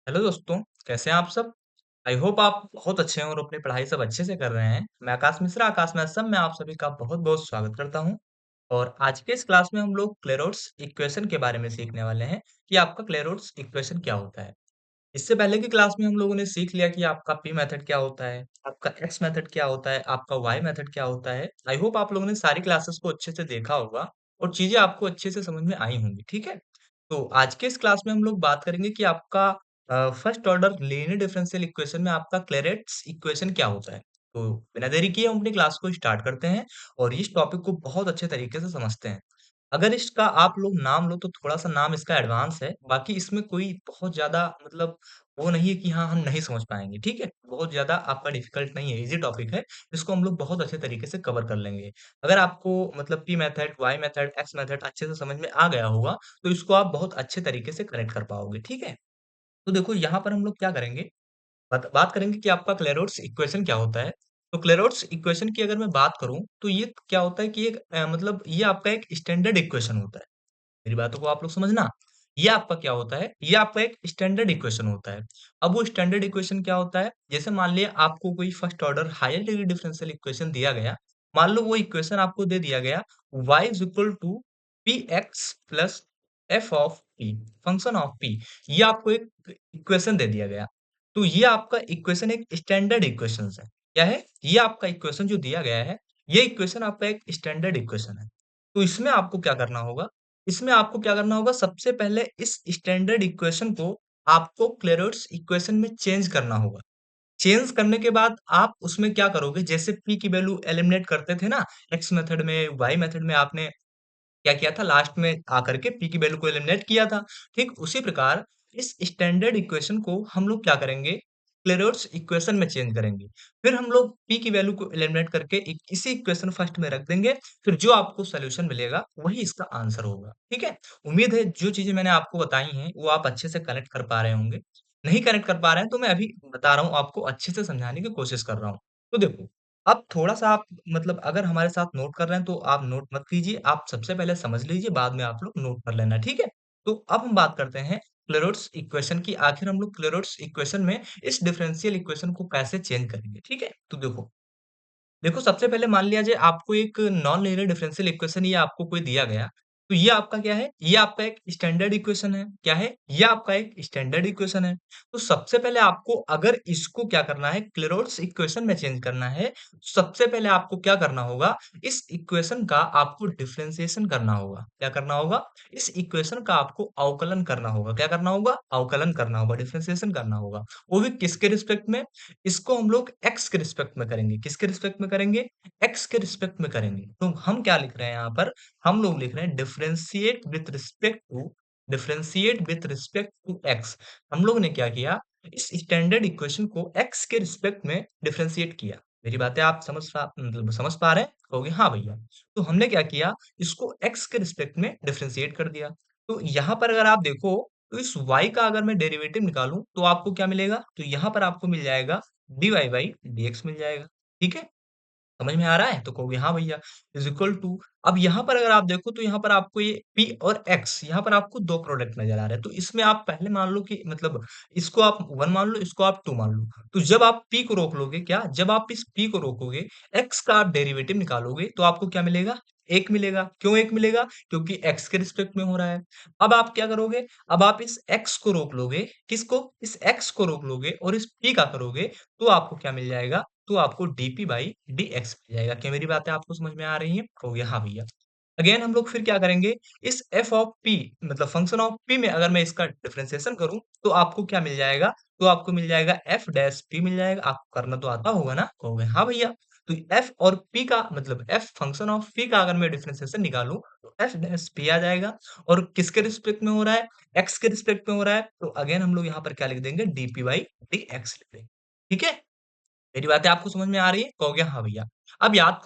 Hello दोस्तों, कैसे हैं आप सब? आई होप आप बहुत अच्छे हैं और अपनी पढ़ाई सब अच्छे से कर रहे हैं। मैं आकाश मिश्रा, आकाश में सब में आप सभी का बहुत-बहुत स्वागत करता हूँ। और आज के इस क्लास में हम लोग क्लेरोट्स इक्वेशन के बारे में सीखने वाले हैं कि आपका क्लेरोट्स इक्वेशन क्या होता है। इससे पहले की क्लास में हम लोगों ने सीख लिया कि आपका पी मेथड क्या होता है, आपका एक्स मेथड क्या होता है, आपका वाई मेथड क्या होता है। आई होप आप लोगों ने सारी क्लासेस को अच्छे से देखा होगा और चीजें आपको अच्छे से समझ में आई होंगी, ठीक है? तो आज के इस क्लास में हम लोग बात करेंगे कि आपका first order linear differential equation में आपका क्लेरेट्स इक्वेशन क्या होता है। तो बिना देरी किए हम अपनी क्लास को स्टार्ट करते हैं और इस टॉपिक को बहुत अच्छे तरीके से समझते हैं। अगर इसका आप लोग नाम लो तो थोड़ा-सा नाम इसका एडवांस है, बाकी इसमें कोई बहुत ज़्यादा मतलब वो नहीं है कि हाँ, हम नहीं समझ पाएँगे, ठीक है? बहुत ज़्यादा आपका डिफ़िकल्ट नहीं है, ईज़ी टॉपिक है, इसको हम लोग बहुत अच्छे तरीके से कवर कर लेंगे। अगर आपको मतलब P method, Y method, X method अच्छे से समझ में आ गया होगा, तो इसको आप बहुत अच्छे तरीके से कनेक्ट कर पाओगे, ठीक है? तो देखो यहाँ पर हम लोग क्या करेंगे, बात करेंगे कि आपका क्लेरोट्स इक्वेशन क्या होता है। तो क्लेरोट्स इक्वेशन की अगर मैं बात करूँ, तो ये क्या होता है कि एक मतलब ये आपका एक स्टैंडर्ड इक्वेशन होता है। मेरी बातों को आप लोग समझना। ये आपका क्या होता है? ये आपका एक स्टैंडर्ड इक्वेशन होता है। अब वो स्टैंडर्ड इक्वेशन क्या होता है? जैसे मान लिया आपको कोई first order higher degree differential equation दिया गया। मान लो वो इक्वेशन आपको दे दिया गया y is equal to px plus f of p, function of p। ये आपको एक इक्वेशन दे दिया गया। तो ये आपका इक्वेशन एक स्टैंडर्ड इक्वेशंस है। क्या है? ये आपका इक्वेशन जो दिया गया है, ये इक्वेशन आपका एक स्टैंडर्ड इक्वेशन है। तो इसमें आपको क्या करना होगा? इसमें आपको क्या करना होगा, सबसे पहले इस स्टैंडर्ड इक्वेशन को आपको क्लेरोट्स इक्वेशन में चेंज करना होगा। चेंज करने के बाद आप उसमें क्या करोगे, जैसे p की वैल्यू एलिमिनेट करते थे ना, x मेथड में, y मेथड में आपने क्या किया था, लास्ट में आकर के p की वैल्यू को एलिमिनेट किया था। ठीक उसी प्रकार इस स्टैंडर्ड इक्वेशन को हम लोग क्या करेंगे, क्लेरोट्स इक्वेशन में चेंज करेंगे। फिर हम लोग p की वैल्यू को एलिमिनेट करके इसी इक्वेशन फर्स्ट में रख देंगे। फिर जो आपको सॉल्यूशन मिलेगा वही इसका आंसर होगा। ठीक है? उम्मीद है जो चीजें मैंने आपको बताई हैं वो आप अच्छे से कनेक्ट कर पा रहे होंगे। नहीं कनेक्ट कर पा रहे हैं तो मैं अभी बता रहा हूँ, आपको अच्छे से समझाने की कोशिश कर रहा हूँ। तो देखो, अब थोड़ा-सा आप मतलब अगर हमारे साथ नोट कर रहे हैं तो आप नोट मत कीजिए, आप सबसे पहले समझ लीजिए, बाद में आप लोग नोट कर लेना, ठीक है? तो अब हम बात करते हैं क्लेरोट्स इक्वेशन की, आखिर हम लोग क्लेरोट्स इक्वेशन में इस डिफरेंशियल इक्वेशन को कैसे चेंज करेंगे, ठीक है? तो देखो, सबसे पहले मान लिया जाए आपको एक नॉन लीनियर डिफरेंशियल इक्वेशन ये आपको कोई दिया गया, तो ये आपका क्या है? ये आपका एक स्टैंडर्ड इक्वेशन है। क्या है? ये आपका एक स्टैंडर्ड इक्वेशन है। तो सबसे पहले आपको अगर इसको क्या करना है, क्लेरोट्स इक्वेशन में चेंज करना है, सबसे पहले आपको क्या करना होगा, इस इक्वेशन का आपको डिफरेंशिएशन करना होगा। क्या करना होगा? इस इक्वेशन का आपको अवकलन करना होगा। क्या करना होगा? अवकलन करना होगा, डिफरेंशिएशन करना होगा। वो भी किसके रिस्पेक्ट में? इसको हम लोग x के रिस्पेक्ट में करेंगे। किसके रिस्पेक्ट में करेंगे? x के रिस्पेक्ट में करेंगे। तो हम क्या लिख रहे हैं यहाँ पर? हम लोग लिख रहे हैं differentiate with respect to x। हम लोग ने क्या किया? इस स्टैंडर्ड इक्वेशन को x के रिस्पेक्ट में डिफरेंशिएट किया। मेरी बातें आप समझ पा रहे हैं? कहोगे हाँ भैया। तो हमने क्या किया? इसको x के रिस्पेक्ट में डिफरेंशिएट कर दिया। तो यहाँ पर अगर आप देखो, तो इस y का अगर मैं डेरिवेटिव निकालूँ तो आपको क्या मिलेगा? तो यहाँ पर आपको मिल जाएगा dy बाई dx मिल जाएगा। ठीक है? समझ में आ रहा है? तो कहोगे हाँ भैया, इज़ इक्वल टू, अब यहाँ पर अगर आप देखो तो यहाँ पर आपको ये P और X, यहाँ पर आपको 2 प्रोडक्ट नज़र आ रहे हैं। तो इसमें आप पहले मान लो कि मतलब इसको आप 1 मान लो, इसको आप 2 मान लो। तो जब आप P को रोक लोगे, क्या? जब आप इस P को रोकोगे, X का आप डेरिवेटिव निकालोगे तो आपको क्या मिलेगा? 1 मिलेगा। क्यों 1 मिलेगा? क्योंकि X के रिस्पेक्ट में हो रहा है। अब आप क्या करोगे? अब आप इस X को रोक लोगे। किसको? इस X को रोक लोगे और इस P का करोगे, तो आपको क्या मिल जाएगा? तो आपको dp बाई dx मिल जाएगा। क्या मेरी बातें आपको समझ में आ रही हैं? कहोगे हाँ भैया। अगेन हम लोग फिर क्या करेंगे, इस f ऑफ p मतलब फंक्शन ऑफ p में अगर मैं इसका डिफरेंशिएशन करूँ, तो आपको क्या मिल जाएगा? तो आपको मिल जाएगा f डैश p मिल जाएगा। आपको करना तो आता होगा ना? कहोगे हाँ भैया। तो f और p का मतलब f फंक्शन ऑफ p का अगर मैं डिफरेंशिएशन निकालूँ, तो f डैश p आ जाएगा। और किसके रिस्पेक्ट में हो रहा है? x के रिस्पेक्ट में हो रहा है। तो अगेन हम लोग यहाँ पर क्या लिख देंगे? dp बाई dx लिख देंगे। ठीक है? मेरी बातें आपको समझ में आ रही है? कहोगे हाँ भैया। अब याद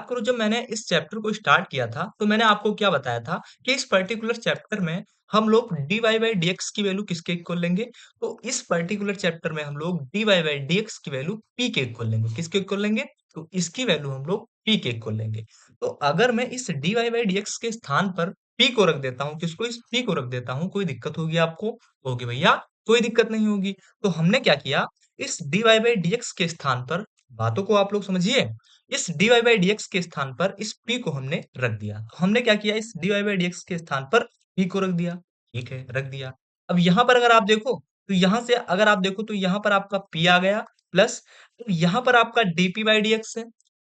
करो जब मैंने इस चैप्टर को स्टार्ट किया था, तो मैंने आपको क्या बताया था कि इस पर्टिकुलर चैप्टर में हम लोग dy बाई dx की वैल्यू किसके इक्वल लेंगे? तो इस पर्टिकुलर चैप्टर में हम लोग dy बाई dx की वैल्यू p के इक्वल लेंगे। किसके इक्वल लेंगे? तो इसकी वैल्यू हम लोग p के इक्वल लेंगे। तो अगर मैं इस dy बाई dx के स्थान पर p को रख देता हूँ, किसको? इस p को रख देता हूँ, कोई दिक्कत होगी आपको? कहोगे भैया कोई दिक्कत नहीं होगी। तो हमने क्या किया, इस dy बाई dx के स्थान पर, बातों को आप लोग समझिए, इस dy बाई dx के स्थान पर इस p को हमने रख दिया। तो हमने क्या किया, इस dy बाई dx के स्थान पर p को रख दिया। ठीक है, रख दिया। अब यहाँ पर अगर आप देखो, तो यहाँ से अगर आप देखो तो यहाँ पर आपका p आ गया, प्लस यहाँ पर आपका dp बाई dx है,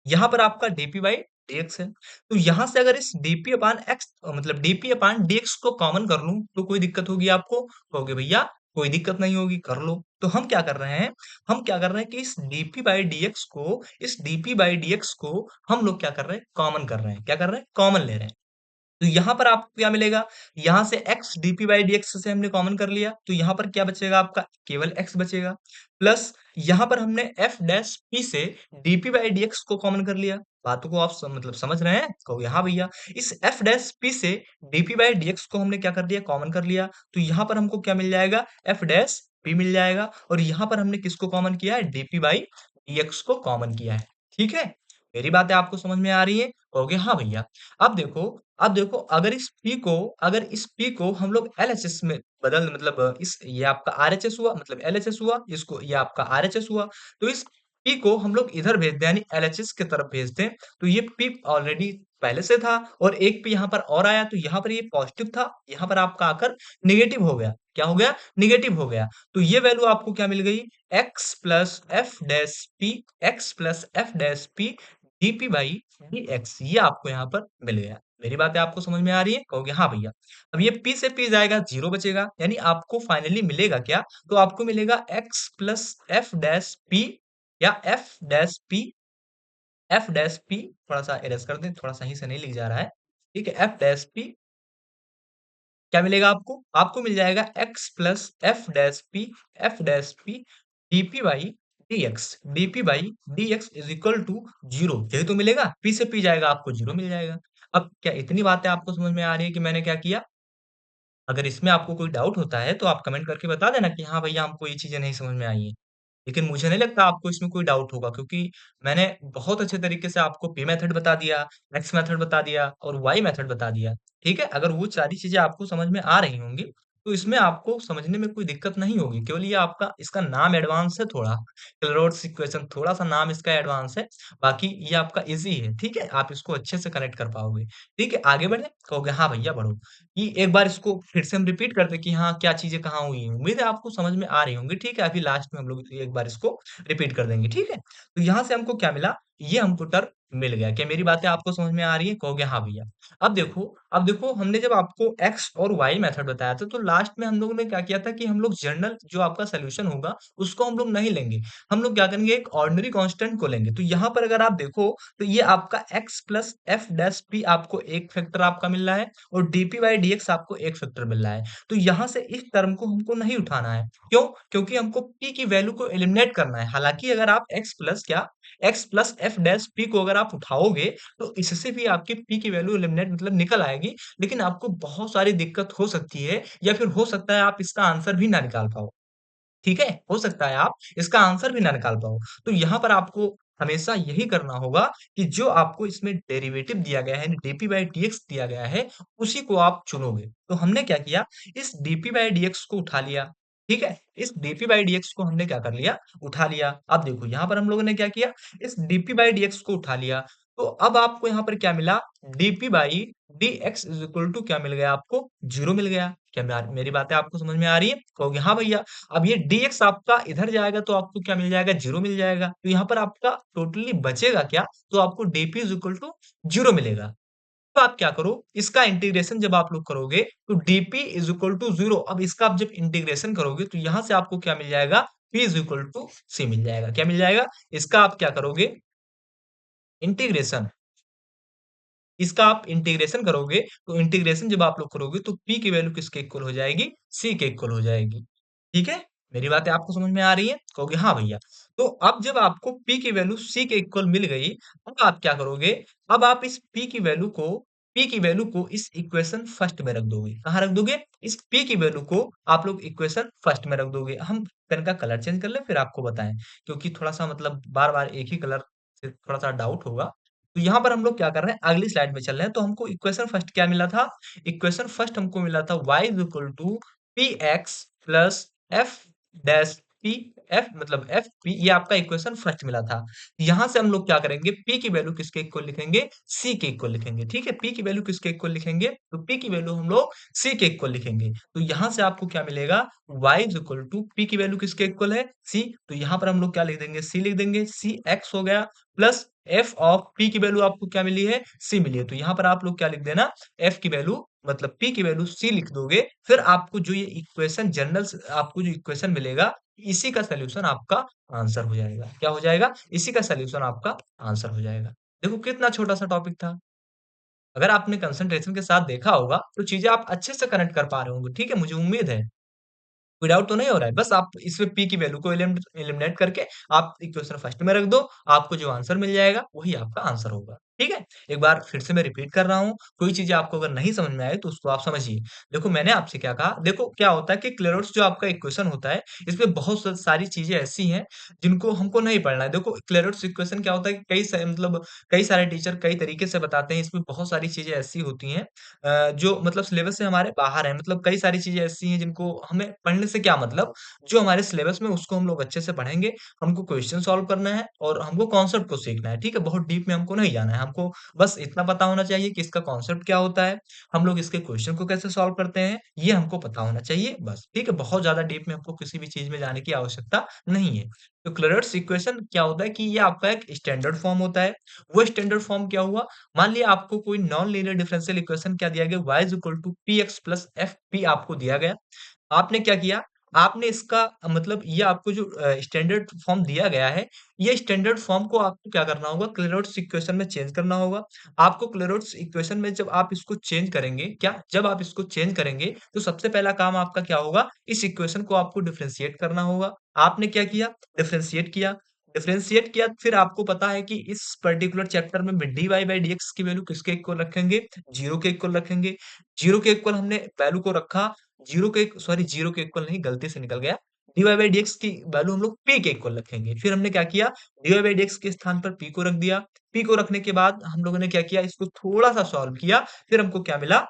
यहाँ पर आपका dp बाई dx है। तो यहाँ से अगर इस dp अपान x मतलब dp अपान dx को कॉमन कर लूं तो कोई दिक्कत होगी आपको? कहोगे भैया कोई दिक्कत नहीं होगी, कर लो। तो हम क्या कर रहे हैं, हम क्या कर रहे हैं कि इस dp बाई dx को, इस dp बाई dx को हम लोग क्या कर रहे हैं, कॉमन कर रहे हैं। क्या कर रहे हैं, कॉमन ले रहे हैं। तो यहाँ पर आपको क्या मिलेगा, यहाँ से x dp बाई dx से हमने कॉमन कर लिया, तो यहाँ पर क्या बचेगा आपका, केवल x बचेगा। प्लस यहाँ पर हमने f डैश p से dp बाई dx को कॉमन कर लिया। बातों को आप मतलब समझ रहे हैं? कहोगे हाँ भैया। इस f डैश p से dp बाई dx को हमने क्या कर दिया, कॉमन कर लिया। तो यहाँ पर हमको क्या मिल जाएगा, f डैश p मिल जाएगा। और यहाँ पर हमने किसको कॉमन किया है, dp बाई dx को कॉमन किया है। ठीक है, मेरी बातें आपको समझ में आ रही है? कहोगे हाँ भैया। अब देखो, अब देखो, अगर इस P को, अगर इस P को हम लोग LHS में बदल, मतलब इस, ये आपका RHS हुआ, मतलब LHS हुआ, इसको ये आपका RHS हुआ, तो इस P को हम लोग इधर भेज दें, यानी LHS की तरफ भेज दें, तो ये P ऑलरेडी पहले से था और एक P यहाँ पर और आया, तो यहाँ पर ये पॉजिटिव था, यहाँ पर आपका आकर निगेटिव हो गया। क्या हो गया, निगेटिव हो गया। तो ये वैल्यू आपको क्या मिल गई, x plus F dash P, X plus F dash P dp by dx, ये आपको यहाँ पर मिल गया। मेरी बातें आपको समझ में आ रही है? कहोगे हाँ भैया। अब ये p से p जाएगा, 0 बचेगा, यानी आपको फाइनली मिलेगा क्या, तो आपको मिलेगा x plus F dash p, या एफ डैश p, थोड़ा सा इरेज कर दें, थोड़ा सही से नहीं लिख जा रहा है। ठीक है, एफ डैश p क्या मिलेगा आपको, आपको मिल जाएगा x plus F dash P dp by dx, dp by dx is equal to 0, यही तो मिलेगा। p से p जाएगा, आपको 0 मिल जाएगा। अब क्या इतनी बातें आपको समझ में आ रही है कि मैंने क्या किया? अगर इसमें आपको कोई डाउट होता है तो आप कमेंट करके बता देना कि हाँ भैया, हमको ये चीजें नहीं समझ में आई है। लेकिन मुझे नहीं लगता आपको इसमें कोई डाउट होगा, क्योंकि मैंने बहुत अच्छे तरीके से आपको p मेथड बता दिया, x मेथड बता दिया और y मेथड बता दिया। ठीक है, अगर वो सारी चीजें आपको समझ में आ रही होंगी तो इसमें आपको समझने में कोई दिक्कत नहीं होगी। केवल ये आपका, इसका नाम एडवांस है थोड़ा, क्लरोट्स इक्वेशन, थोड़ा सा नाम इसका एडवांस है। बाकी ये आपका इजी है। ठीक है, आप इसको अच्छे से कनेक्ट कर पाओगे। ठीक है, आगे बढ़े, कहोगे हाँ भैया बढ़ो। कि एक बार इसको फिर से हम रिपीट करते कि हाँ, क्या चीजें कहाँ हुई हैं। उम्मीद है आपको समझ में आ रही होंगी। ठीक है, अभी लास्ट में हम लोग एक बार इसको रिपीट कर देंगे। ठीक है, तो यहाँ से हमको क्या मिला, ये हमको टर्म मिल गया। क्या मेरी बातें आपको समझ में आ रही है? कहोगे हाँ भैया। अब देखो, अब देखो, हमने जब आपको x और y मेथड बताया था, तो लास्ट में हम लोगों ने क्या किया था कि हम लोग जनरल जो आपका सोल्यूशन होगा उसको हम लोग नहीं लेंगे। हम लोग क्या करेंगे, एक ऑर्डिनरी कांस्टेंट को लेंगे। तो यहाँ पर अगर आप देखो, तो ये आपका x plus F dash P आपको एक फैक्टर आपका मिल रहा है, और dp बाई dx आपको एक फैक्टर मिल रहा है। तो यहाँ से इस टर्म को हमको नहीं उठाना है। क्यों? क्योंकि हमको p की वैल्यू को एलिमिनेट करना है। हालांकि अगर आप x प्लस क्या, x plus F dash P को अगर आप उठाओगे तो इससे भी आपकी p की वैल्यू एलिमिनेट मतलब निकल आएगी, लेकिन आपको बहुत सारी दिक्कत हो सकती है, या फिर हो सकता है आप इसका आंसर भी ना निकाल पाओ। ठीक है, हो सकता है आप इसका आंसर भी ना निकाल पाओ। तो यहाँ पर आपको हमेशा यही करना होगा कि जो आपको इसमें डेरिवेटिव दिया गया है, dp बाई dx दिया गया है, उसी को आप चुनोगे। तो हमने क्या किया, इस dp बाई dx को उठा लिया। ठीक है, इस dp बाई dx को हमने क्या कर लिया, उठा लिया। अब देखो यहाँ पर हम लोगों ने क्या किया, इस dp बाई dx को उठा लिया। तो अब आपको यहाँ पर क्या मिला, dp by dx is equal to क्या मिल गया आपको, 0 मिल गया। क्या मेरी बातें आपको समझ में आ रही है? कहोगे हाँ भैया। अब ये dx आपका इधर जाएगा तो आपको क्या मिल जाएगा, 0 मिल जाएगा। तो यहाँ पर आपका टोटली बचेगा क्या, तो आपको dp इज इक्वल टू 0 मिलेगा। तो आप क्या करो, इसका इंटीग्रेशन जब आप लोग करोगे तो dp इज इक्वल टू 0। अब इसका आप जब इंटीग्रेशन करोगे तो यहाँ से आपको क्या मिल जाएगा, p is equal to c मिल जाएगा। क्या मिल जाएगा, इसका आप क्या करोगे, इंटीग्रेशन, इसका आप इंटीग्रेशन करोगे, तो इंटीग्रेशन जब आप लोग करोगे तो p की वैल्यू किसके इक्वल हो जाएगी, c के इक्वल हो जाएगी। ठीक है, मेरी बातें आपको समझ में आ रही है? कहोगे हाँ भैया। तो अब जब आपको p की वैल्यू c के इक्वल मिल गई, अब आप क्या करोगे, अब आप इस p की वैल्यू को इस इक्वेशन फर्स्ट में रख दोगे। कहाँ रख दोगे, इस p की वैल्यू को आप लोग इक्वेशन फर्स्ट में रख दोगे। हम पेन का कलर चेंज कर ले फिर आपको बताएं, क्योंकि थोड़ा सा मतलब बार बार एक ही कलर से थोड़ा सा डाउट होगा। तो यहाँ पर हम लोग क्या कर रहे हैं, अगली स्लाइड में चल रहे हैं। तो हमको इक्वेशन फर्स्ट क्या मिला था, इक्वेशन फर्स्ट हमको मिला था y is equal to P X plus F dash P F मतलब एफ पी ये आपका इक्वेशन फर्स्ट मिला था। यहाँ से हम लोग क्या करेंगे पी की वैल्यू किसके इक्वल लिखेंगे? सी के इक्वल लिखेंगे, ठीक है? पी की वैल्यू किसके इक्वल लिखेंगे? तो पी की वैल्यू हम लोग सी के इक्वल लिखेंगे। तो यहाँ से आपको क्या मिलेगा? y is equal to P की वैल्यू किसके इक्वल है? सी। तो यहाँ पर हम लोग क्या लिख देंगे? सी लिख देंगे, सी एक्स हो गया प्लस एफ ऑफ पी की वैल्यू आपको क्या मिली है? सी मिली है। तो यहाँ पर आप लोग क्या लिख देना? एफ की वैल्यू मतलब पी की वैल्यू सी लिख दोगे, फिर आपको जो ये इक्वेशन आपको जो इक्वेशन मिलेगा, इसी का सॉल्यूशन आपका आंसर हो जाएगा। क्या हो जाएगा? इसी का सॉल्यूशन आपका आंसर हो जाएगा। देखो कितना छोटा-सा टॉपिक था। अगर आपने कंसंट्रेशन के साथ देखा होगा, तो चीज़ें आप अच्छे से कनेक्ट कर पा रहे होंगे, ठीक है? मुझे उम्मीद है। कोई डाउट तो नहीं हो रहा है? बस आप इसमें पी की वैल्यू को एलिमिनेट करके आप इक्वेशन फर्स्ट में रख दो, आपको जो आंसर मिल जाएगा, वही आपका आंसर होगा। ठीक है? एक बार फिर से मैं रिपीट कर रहा हूँ, कोई चीज़ें आपको अगर नहीं समझ में आए तो उसको आप समझिए। देखो मैंने आपसे क्या कहा, देखो क्या होता है कि क्लेरोट्स जो आपका इक्वेशन होता है, इसमें बहुत सारी चीज़ें ऐसी हैं, जिनको हमको नहीं पढ़ना है। देखो क्लेरोट्स इक्वेशन क्या होता है कि कई सारे टीचर कई तरीके से बताते हैं, इसमें बहुत सारी चीज़ें ऐसी होती हैं जो मतलब सिलेबस से हमारे बाहर है। मतलब कई सारी चीज़ें ऐसी हैं जिनको हमें पढ़ने से क्या मतलब, जो हमारे सिलेबस में उसको हम लोग अच्छे से पढ़ेंगे, हमको क्वेश्चन सॉल्व करना है और हमको कॉन्सेप्ट को सीखना है, ठीक है? बहुत डीप में हमको नहीं जाना है, हमको बस इतना पता होना चाहिए कि इसका कॉन्सेप्ट क्या होता है, हम लोग इसके क्वेश्चन को कैसे सॉल्व करते हैं, ये हमको पता होना चाहिए बस, ठीक है? बहुत ज़्यादा डीप में हमको किसी भी चीज़ में जाने की आवश्यकता नहीं है। तो क्लरेट्स इक्वेशन क्या होता है कि ये आपका एक स्टैंडर्ड फॉर्म होता है। वो स्टैंडर्ड फॉर्म क्या हुआ? मान लिया आपको कोई नॉन लीनियर डिफरेंशियल इक्वेशन क्या दिया गया y is equal to P X plus F P आपको दिया गया। आपने क्या किया? आपने इसका मतलब ये आपको जो स्टैंडर्ड फॉर्म दिया गया है, ये स्टैंडर्ड फॉर्म को आपको क्या करना होगा? क्लेरोट्स इक्वेशन में चेंज करना होगा। आपको क्लेरोट्स इक्वेशन में जब आप इसको चेंज करेंगे क्या? जब आप इसको चेंज करेंगे, तो सबसे पहला काम आपका क्या होगा? इस इक्वेशन को आपको डिफरेंशिएट करना होगा। आपने क्या किया? डिफरेंशिएट किया। डिफरेंशिएट किया फिर आपको पता है कि इस पर्टिकुलर चैप्टर में dy बाय dx की वैल्यू किसके इक्वल रखेंगे? 0 के इक्वल रखेंगे। 0 के इक्वल हमने वैल्यू को रखा, 0 के इक्वल नहीं गलती से निकल गया। dy बाय dx की वैल्यू हम लोग p के इक्वल रखेंगे। फिर हमने क्या किया? dy बाय dx के स्थान पर p को रख दिया। p को रखने के बाद हम लोगों ने क्या किया? इसको थोड़ा-सा सॉल्व किया, फिर हमको क्या मिला?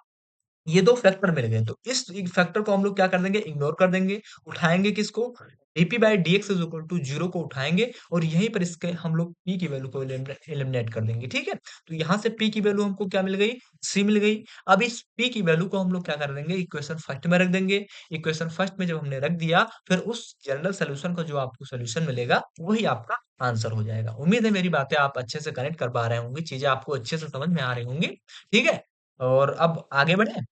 ये 2 फैक्टर मिल गए, तो इस फैक्टर को हम लोग क्या कर देंगे? इग्नोर कर देंगे। उठाएँगे किसको? dp by dx is equal to 0 को उठाएँगे और यहीं पर इसके हम लोग p की वैल्यू को एलिमिनेट कर देंगे, ठीक है? तो यहाँ से p की वैल्यू हमको क्या मिल गई? c मिल गई। अब इस p की वैल्यू को हम लोग क्या कर देंगे? इक्वेशन फर्स्ट में रख देंगे। इक्वेशन फर्स्ट में जब हमने रख दिया, फिर उस जनरल सॉल्यूशन का जो आपको सॉल्यूशन मिलेगा, वही आपका आंसर हो जाएगा। उम्मीद है मेरी बातें आप अच्छे से कनेक्ट कर पा रहे होंगे, चीज़ें आपको अच्छे से समझ में आ रही होंगी, ठीक है? और अब आगे बढ़ें?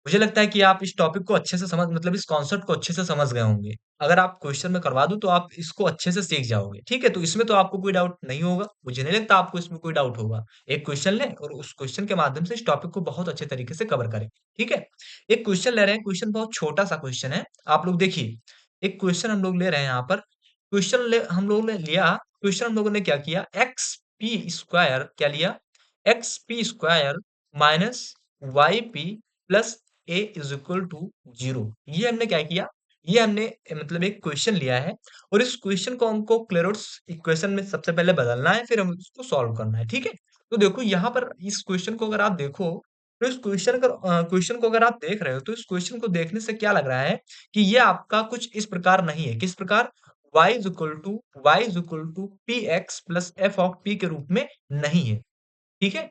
मुझे लगता है कि आप इस टॉपिक को अच्छे से समझ मतलब इस कॉन्सेप्ट को अच्छे से समझ गए होंगे। अगर आप क्वेश्चन में करवा दूँ तो आप इसको अच्छे से सीख जाओगे, ठीक है? तो इसमें तो आपको कोई डाउट नहीं होगा, मुझे नहीं लगता आपको इसमें कोई डाउट होगा। एक क्वेश्चन लें और उस क्वेश्चन के माध्यम से इस टॉपिक को बहुत अच्छे तरीके से कवर करें, ठीक है? एक क्वेश्चन ले रहे हैं, क्वेश्चन बहुत छोटा-सा क्वेश्चन है, आप लोग देखिए। एक क्वेश्चन हम लोग ले रहे हैं यहाँ पर, हम लोगों ने लिया, क्वेश्चन हम लोगों ने क्या किया? एक्स पी स्क्वायर क्या लिया? X P square minus Y P plus A is equal to 0 ये हमने क्या किया? ये हमने मतलब एक क्वेश्चन लिया है और इस क्वेश्चन को हमको क्लेरोट्स इक्वेशन में सबसे पहले बदलना है, फिर हम उसको सॉल्व करना है, ठीक है? तो देखो यहाँ पर इस क्वेश्चन को अगर आप देखो, तो इस क्वेश्चन को अगर आप देख रहे हो, तो इस क्वेश्चन को देखने से क्या लग रहा है कि ये आपका कुछ इस प्रकार नहीं है। किस प्रकार? y is equal to P X plus F of P के रूप में नहीं है, ठीक है?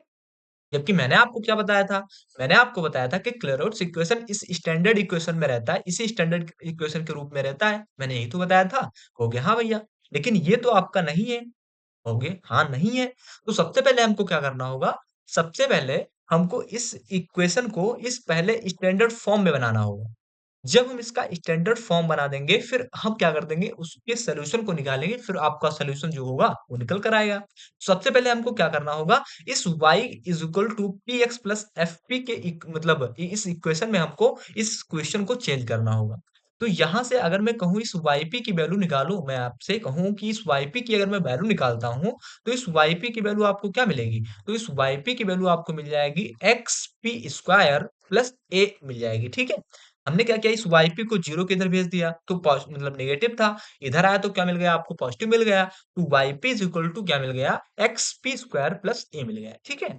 जबकि मैंने आपको क्या बताया था? मैंने आपको बताया था कि क्लेरोट्स इक्वेशन इस स्टैंडर्ड इक्वेशन में रहता है, इसी स्टैंडर्ड इक्वेशन के रूप में रहता है। मैंने यही तो बताया था। कहोगे हाँ भैया, लेकिन ये तो आपका नहीं है। कहोगे हाँ, नहीं है। तो सबसे पहले हमको क्या करना होगा? सबसे पहले हमको इस इक्वेशन को इस पहले स्टैंडर्ड फॉर्म में बनाना होगा। जब हम इसका स्टैंडर्ड फॉर्म बना देंगे, फिर हम क्या कर देंगे, उसके सॉल्यूशन को निकालेंगे, फिर आपका सॉल्यूशन जो होगा, वो निकल कर आएगा। सबसे पहले हमको क्या करना होगा, इस y is equal to px plus fp के मतलब इस इक्वेशन में हमको इस क्वेश्चन को चेंज करना होगा। तो यहाँ से अगर मैं कहूँ इस yp की वैल्यू निकालो, मैं आपसे कहूँ कि इस yp की अगर मैं वैल्यू निकालता हूँ, तो इस yp की वैल्यू आपको क्या मिलेगी? तो इस yp की वैल्यू आपको मिल जाएगी xp स्क्वायर प्लस a मिल जाएगी, ठीक है? हमने क्या किया, इस yp को 0 के इधर भेज दिया, तो मतलब नेगेटिव था, इधर आया तो क्या मिल गया आपको? पॉजिटिव मिल गया। तो yp इज इक्वल टू क्या मिल गया? xp स्क्वायर प्लस a मिल गया, ठीक है?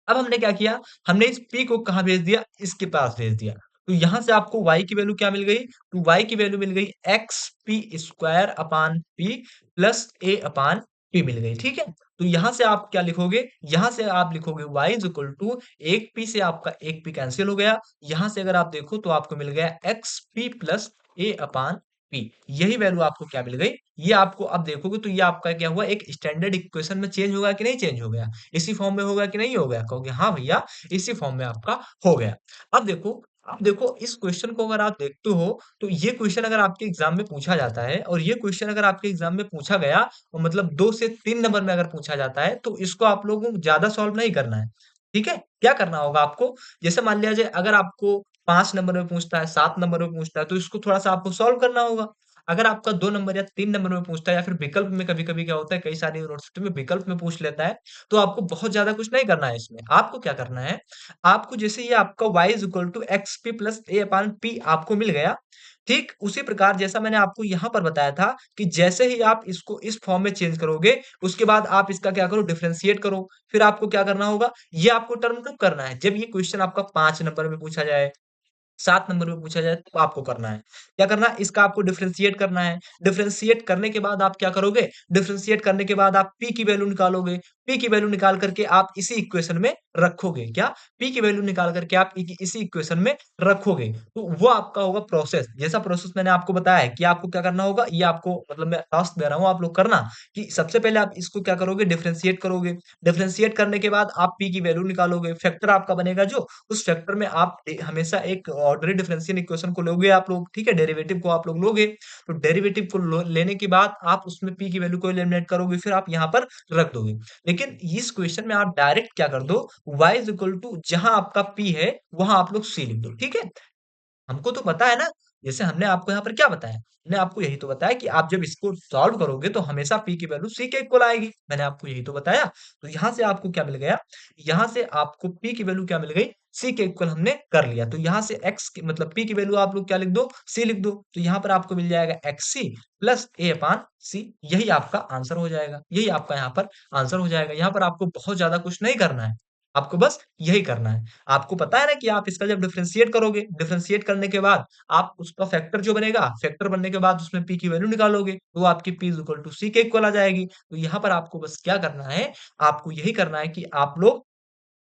अब हमने क्या किया? हमने इस p को कहाँ भेज दिया? इसके पास भेज दिया। तो यहाँ से आपको y की वैल्यू क्या मिल गई? तो y की वैल्यू मिल गई X P square upon P plus A upon P मिल गई, ठीक है? तो यहाँ से आप क्या लिखोगे? यहाँ से आप लिखोगे y इज इक्वल टू एक पी से आपका एक पी कैंसिल हो गया। यहाँ से अगर आप देखो तो आपको मिल गया x P plus A upon P. यही वैल्यू आपको क्या मिल गई? ये आपको अब देखोगे तो ये आपका क्या हुआ? एक स्टैंडर्ड इक्वेशन में चेंज होगा कि नहीं चेंज हो गया? इसी फॉर्म में होगा कि नहीं हो गया? कहोगे हाँ भैया, इसी फॉर्म में आपका हो गया। अब देखो इस क्वेश्चन को अगर आप देखते हो तो ये क्वेश्चन अगर आपके एग्जाम में पूछा जाता है और ये क्वेश्चन अगर आपके एग्जाम में पूछा गया और मतलब 2 से 3 नंबर में अगर पूछा जाता है तो इसको आप लोगों को ज्यादा सॉल्व नहीं करना है। ठीक है? क्या करना होगा आपको? जैसे मान लिया जाए अगर आपको 5 नंबर में पूछता है, 7 नंबर में पूछता है तो इसको थोड़ा-सा आपको सॉल्व करना होगा। अगर आपका 2 नंबर या 3 नंबर में पूछता है या फिर विकल्प में कभी-कभी क्या होता है कई सारी यूनिवर्सिटी में विकल्प में पूछ लेता है, तो आपको बहुत ज़्यादा कुछ नहीं करना है इसमें। आपको क्या करना है, आपको जैसे ये आपका y is equal to X P plus A upon P आपको मिल गया, ठीक उसी प्रकार जैसा मैंने आपको यहाँ पर बताया था कि जैसे ही आप इसको इस फॉर्म में चेंज करोगे, उसके बाद आप इसका क्या करो डिफरेंशिएट करो। फिर आपको क्या करना होगा, ये आपको टर्म कब करना है, जब ये क्वेश्चन आपका 5 नंबर में पूछा जाए, 7 नंबर में पूछा जाए तो आपको करना है। क्या करना है? इसका आपको डिफरेंशिएट करना है। डिफरेंशिएट करने के बाद आप क्या करोगे? डिफरेंशिएट करने के बाद आप p की वैल्यू निकालोगे। p की वैल्यू निकाल करके आप इसी इक्वेशन में रखोगे। क्या? p की वैल्यू निकाल करके आप इसी इक्वेशन में रखोगे। तो वो आपका होगा प्रोसेस। जैसा प्रोसेस मैंने आपको बताया है कि आपको क्या करना होगा, ये आपको मतलब मैं टास्क दे रहा हूँ आप लोग करना कि सबसे पहले आप इसको क्या करोगे डिफरेंशिएट करोगे। डिफरेंशिएट करने के बाद आप p की वैल्यू निकालोगे। फैक्टर आपका बनेगा जो उस फैक्टर में आप हमेशा एक ऑर्डनरी डिफरेंशियल इक्वेशन को लोगे आप लोग, ठीक है? डेरिवेटिव को आप लोग लोगे, तो डेरिवेटिव को लेने के बाद आप उसमें p की वैल्यू को एलिमिनेट करोगे, फिर आप यहाँ पर रख दोगे। लेकिन इस क्वेश्चन में आप डायरेक्ट क्या कर दो, y इज इक्वल टू जहां आपका p है वहां आप लोग c लिख दो, ठीक है? हमको तो पता है ना, जैसे हमने आपको यहाँ पर क्या बताया? हमने आपको यही तो बताया कि आप जब इसको सॉल्व करोगे तो हमेशा p की वैल्यू c के इक्वल आएगी। मैंने आपको यही तो बताया। तो यहाँ से आपको क्या मिल गया? यहाँ से आपको p की वैल्यू क्या मिल गई? c के इक्वल हमने कर लिया। तो यहाँ से x की मतलब p की वैल्यू आप लोग क्या लिख दो? c लिख दो। तो यहाँ पर आपको मिल जाएगा xc plus a upon c। यही आपका आंसर हो जाएगा। यही आपका यहाँ पर आंसर हो जाएगा। यहाँ पर आपको बहुत ज्यादा कुछ नहीं करना है। आपको बस यही करना है। आपको पता है ना कि आप इसका जब डिफरेंशिएट करोगे, डिफरेंशिएट करने के बाद आप उसका फैक्टर जो बनेगा, फैक्टर बनने के बाद उसमें p की वैल्यू निकालोगे, तो आपकी p is equal to c के इक्वल आ जाएगी। तो यहाँ पर आपको बस क्या करना है, आपको यही करना है कि आप लोग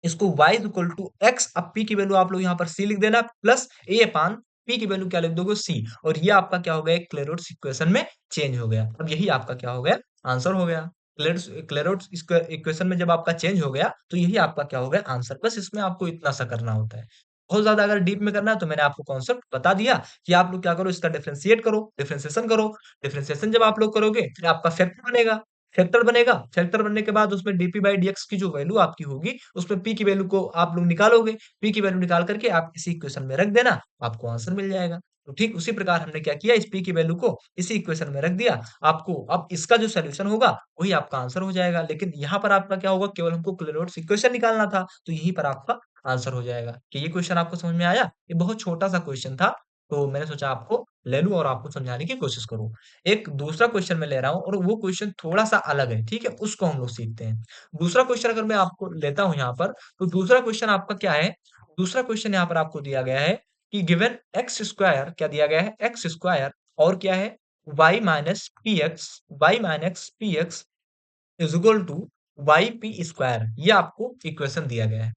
इसको y is equal to x, अब p की वैल्यू आप लोग यहाँ पर c लिख देना प्लस a अपान p की वैल्यू क्या लिख दोगे c, और ये आपका क्या हो गया, एक क्लेरोट्स इक्वेशन में चेंज हो गया। अब यही आपका क्या हो गया, आंसर हो गया। क्लेरोट्स क्लेरोट्स इक्वेशन में जब आपका चेंज हो गया तो यही आपका क्या हो गया, आंसर। बस इसमें आपको इतना सा करना होता है। बहुत ज्यादा अगर डीप में करना है तो मैंने आपको कॉन्सेप्ट बता दिया कि आप लोग क्या करो, इसका डिफरेंशिएट करो, डिफरेंशिएशन करो। डिफरेंशिएशन जब आप लोग करोगे फिर आपका फैक्टर बनेगा। फैक्टर बनेगा, फैक्टर बनने के बाद उसमें डीपी बाई डीएक्स की जो वैल्यू आपकी होगी, उसमें पी की वैल्यू को आप लोग निकालोगे। पी की वैल्यू निकाल करके आप इसी इक्वेशन में रख देना, आपको आंसर मिल जाएगा। तो ठीक उसी प्रकार हमने क्या किया, इस पी की वैल्यू को इसी इक्वेशन में रख दिया। आपको अब इसका जो सॉल्यूशन होगा वही आपका आंसर हो जाएगा। लेकिन यहाँ पर आपका क्या होगा, केवल हमको क्लेरोट्स इक्वेशन निकालना था, तो यहीं पर आपका आंसर हो जाएगा। कि ये क्वेश्चन आपको समझ में आया? ये बहुत छोटा सा क्वेश्चन था, तो मैंने सोचा आपको ले लूं और आपको समझाने की कोशिश करूं। एक दूसरा क्वेश्चन मैं ले रहा हूँ और वो क्वेश्चन थोड़ा-सा अलग है, ठीक है? उसको हम लोग सीखते हैं। दूसरा क्वेश्चन अगर मैं आपको लेता हूँ यहाँ पर, तो दूसरा क्वेश्चन आपका क्या है? दूसरा क्वेश्चन यहाँ पर आपको दिया गया है कि गिवन एक्स स्क्वायर, क्या दिया गया है? एक्स स्क्वायर और क्या है? Y minus P X, Y minus P X is equal to Y P square. ये आपको इक्वेशन दिया गया है।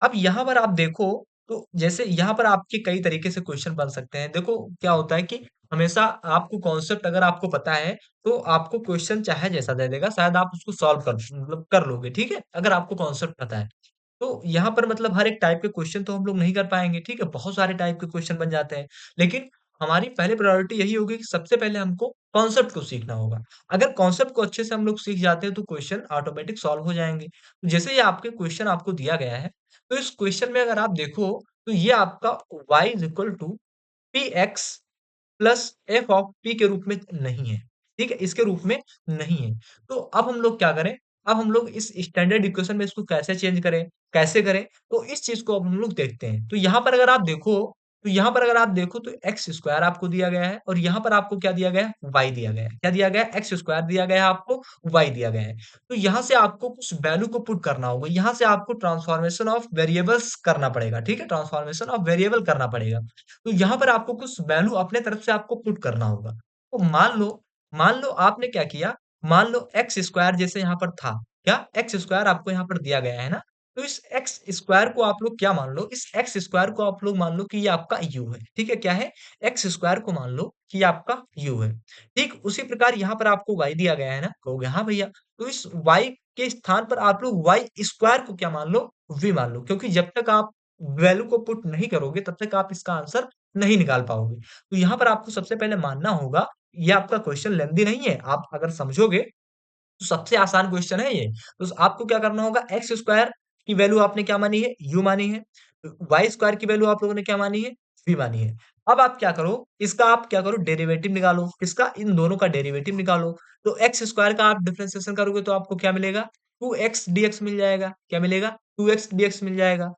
अब यहाँ पर आप देखो, तो जैसे यहाँ पर आपके कई तरीके से क्वेश्चन बन सकते हैं। देखो क्या होता है कि हमेशा आपको कॉन्सेप्ट अगर आपको पता है, तो आपको क्वेश्चन चाहे जैसा दे देगा, शायद आप उसको सॉल्व कर मतलब कर लोगे, ठीक है? अगर आपको कॉन्सेप्ट पता है। तो यहाँ पर मतलब हर एक टाइप के क्वेश्चन तो हम लोग नहीं कर पाएँगे, ठीक है? बहुत सारे टाइप के क्वेश्चन बन जाते हैं। लेकिन हमारी पहली प्रायोरिटी यही होगी कि सबसे पहले हमको कॉन्सेप्ट को सीखना होगा। अगर कॉन्सेप्ट को अच्छे से हम लोग सीख जाते हैं, तो क्वेश्चन ऑटोमेटिक सॉल्व हो जाएँगे। तो जैसे ये आपके क्वेश्चन आपको दिया गया है, तो इस क्वेश्चन में अगर आप देखो, तो ये आपका y is equal to px plus f of p के रूप में नहीं है, ठीक है? इसके रूप में नहीं है। तो अब हम लोग क्या करें? अब हम लोग इस स्टैंडर्ड इक्वेशन में इसको कैसे चेंज करें? कैसे करें? तो इस चीज़ को अब हम लोग देखते हैं। तो यहाँ पर अगर आप देखो, तो यहाँ पर अगर आप देखो तो एक्स स्क्वायर आपको दिया गया है और यहाँ पर आपको क्या दिया गया है? वाई दिया गया है। क्या दिया गया है? एक्स स्क्वायर दिया गया है आपको, वाई दिया गया है। तो यहाँ से आपको कुछ वैल्यू को पुट करना होगा। यहाँ से आपको ट्रांसफॉर्मेशन ऑफ वेरिएबल्स करना पड़ेगा, ठीक है? ट्रांसफॉर्मेशन ऑफ वेरिएबल करना पड़ेगा। तो यहाँ पर आपको कुछ वैल्यू अपने तरफ से आपको पुट करना होगा। तो मान लो आपने क्या किया, मान लो एक्स स्क्वायर जैसे यहाँ पर था, क्या? एक्स स्क्वायर आपको यहाँ पर दिया गया है ना? तो इस एक्स स्क्वायर को आप लोग क्या मान लो, इस एक्स स्क्वायर को आप लोग मान लो कि ये आपका यू है, ठीक है? क्या है? एक्स स्क्वायर को मान लो कि ये आपका यू है। ठीक उसी प्रकार यहाँ पर आपको वाई दिया गया है ना? कहोगे हाँ भैया। तो इस वाई के स्थान पर आप लोग वाई स्क्वायर को क्या मान लो? वी मान लो, क्योंकि जब तक आप वैल्यू को पुट नहीं करोगे तब तक आप इसका आंसर नहीं निकाल पाओगे। तो यहाँ पर आपको सबसे पहले मानना होगा, ये आपका क्वेश्चन लेंथी नहीं है। आप अगर समझोगे तो सबसे आसान क्वेश्चन है ये। तो आपको क्या करना होगा, एक्स स्क्वायर की वैल्यू आपने क्या मानी है? यू मानी है। वाई स्क्वायर की वैल्यू आप लोगों ने क्या मानी है? वी मानी है। अब आप क्या करो, इसका आप क्या करो, डेरिवेटिव निकालो। किसका? इन दोनों का डेरिवेटिव निकालो। तो एक्स स्क्वायर का आप डिफरेंशिएशन करोगे तो आपको क्या मिलेगा? 2x dx मिल जाएगा। क्या मिलेगा? 2x dx मिल जाएगा।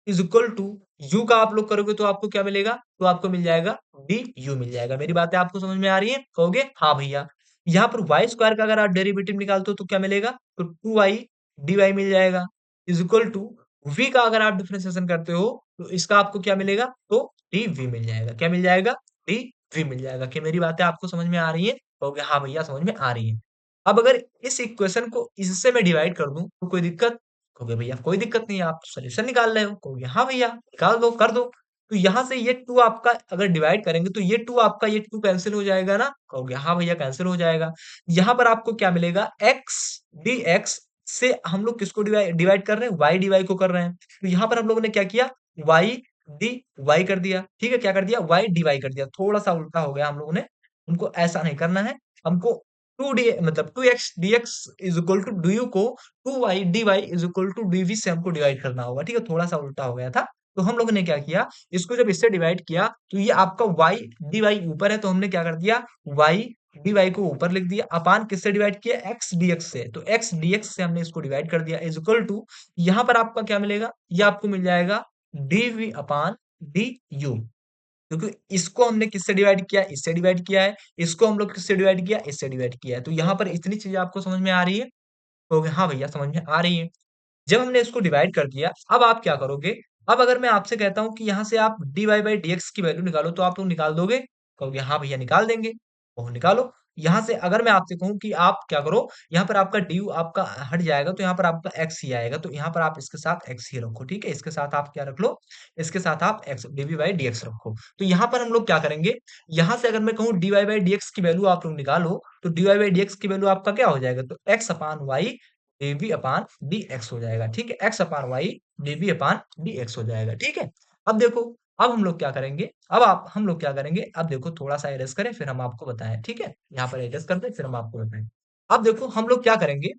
इज इक्वल टू यू का आप लोग करोगे तो आपको क्या मिलेगा? तो आपको मिल जाएगा डी यू मिल जाएगा। मेरी बातें आपको समझ में आ रही है? कहोगे हाँ भैया। यहाँ पर वाई स्क्वायर का अगर आप डेरिवेटिव निकालते हो तो क्या मिलेगा? तो 2y dy मिल जाएगा इज इक्वल टू v का अगर आप डिफरेंशिएशन करते हो तो इसका आपको क्या मिलेगा? तो dv मिल जाएगा। क्या मिल जाएगा? dv मिल जाएगा। क्या मेरी बातें आपको समझ में आ रही है? कहोगे हाँ भैया समझ में आ रही है। अब अगर इस इक्वेशन को इससे मैं डिवाइड कर दूं तो कोई दिक्कत? कहोगे भैया कोई दिक्कत नहीं है, आप सोल्यूशन निकाल रहे हो। कहोगे हाँ भैया निकाल दो, कर दो। तो यहाँ से ये 2 आपका अगर डिवाइड करेंगे तो ये 2 आपका ये 2 कैंसिल हो जाएगा ना? कहोगे हाँ भैया कैंसिल हो जाएगा। यहाँ पर आपको क्या मिलेगा? x dx से हम लोग किसको डिवाइड डिवाइड कर रहे हैं? y dy को कर रहे हैं। तो यहाँ पर हम लोगों ने क्या किया? y dy कर दिया। ठीक है, क्या कर दिया? y dy कर दिया। थोड़ा-सा उल्टा हो गया हम लोगों ने। हमको ऐसा नहीं करना है। हमको 2d मतलब 2x dx is equal to du को 2y dy is equal to dv से हमको डिवाइड करना होगा। ठीक है, थोड़ा-सा उल्टा हो गया था। तो हम लोगों ने क्या किया, इसको जब इससे डिवाइड किया तो ये आपका y dy ऊपर है तो हमने क्या कर दिया, y dy को ऊपर लिख दिया। अपान किससे डिवाइड किया? x dx से। तो x dx से हमने इसको डिवाइड कर दिया इज इक्वल टू यहाँ पर आपका क्या मिलेगा? ये आपको मिल जाएगा dv अपान du। क्योंकि इसको हमने किससे डिवाइड किया? इससे डिवाइड किया है। इसको हम लोग किससे डिवाइड किया? इससे डिवाइड किया है। तो यहाँ पर इतनी चीजें आपको समझ में आ रही है? तो हाँ भैया समझ में आ रही है। जब हमने इसको डिवाइड कर दिया, अब आप क्या करोगे? अब अगर मैं आपसे कहता हूँ कि यहाँ से आप dy बाई dx की वैल्यू निकालो तो आप लोग निकाल दोगे? कहोगे हाँ भैया निकाल देंगे। ओह निकालो। यहाँ से अगर मैं आपसे कहूँ कि आप क्या करो, यहाँ पर आपका du आपका हट जाएगा तो यहाँ पर आपका x ही आएगा। तो यहाँ पर आप इसके साथ x ही रखो, ठीक है? इसके साथ आप क्या रख लो? इसके साथ आप x dv बाई dx रखो। तो यहाँ पर हम लोग क्या करेंगे? यहाँ से अगर मैं कहूँ dy बाई dx की वैल्यू आप लोग निकालो, तो dy बाई dx की वैल्यू आपका क्या हो जाएगा? तो x अपान y dv अपान dx हो जाएगा। ठीक है, x अपान y dv अपान dx हो जाएगा। ठीक है, अब देखो, अब हम लोग क्या करेंगे? हम लोग क्या करेंगे? अब देखो थोड़ा सा एरस करें फिर हम आपको बताएं। ठीक है, यहाँ पर एरस करते हैं फिर हम आपको बताएं। अब देखो हम लोग क्या करेंगे,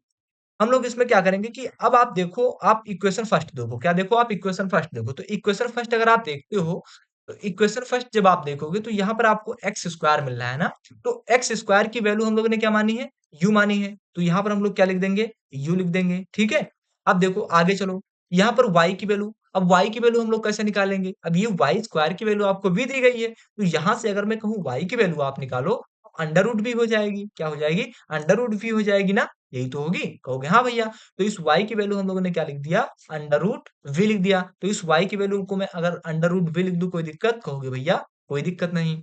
हम लोग इसमें क्या करेंगे कि अब आप देखो, आप इक्वेशन फर्स्ट देखो। क्या देखो? आप इक्वेशन फर्स्ट देखो। तो इक्वेशन फर्स्ट अगर आप देखते हो, तो इक्वेशन फर्स्ट जब आप देखोगे तो यहाँ पर आपको एक्स स्क्वायर मिल रहा है ना? तो एक्स स्क्वायर की वैल्यू हम लोगों ने क्या मानी है? यू मानी है। तो यहाँ पर हम लोग क्या लिख देंगे? यू लिख देंगे। ठीक है, अब देखो आगे चलो, यहाँ पर वाई की वैल्यू, अब वाई की वैल्यू हम लोग कैसे निकालेंगे? अब ये वाई स्क्वायर की वैल्यू आपको भी दी गई है, तो यहाँ से अगर मैं कहूँ वाई की वैल्यू आप निकालो, अंडर रूट भी हो जाएगी। क्या हो जाएगी? अंडर रूट भी हो जाएगी ना? यही तो होगी। कहोगे हाँ भैया। तो इस y की वैल्यू हम लोगों ने क्या लिख दिया? अंडर रूट v लिख दिया। तो इस y की वैल्यू को मैं अगर अंडर रूट v लिख दूं कोई दिक्कत? कहोगे भैया कोई दिक्कत नहीं।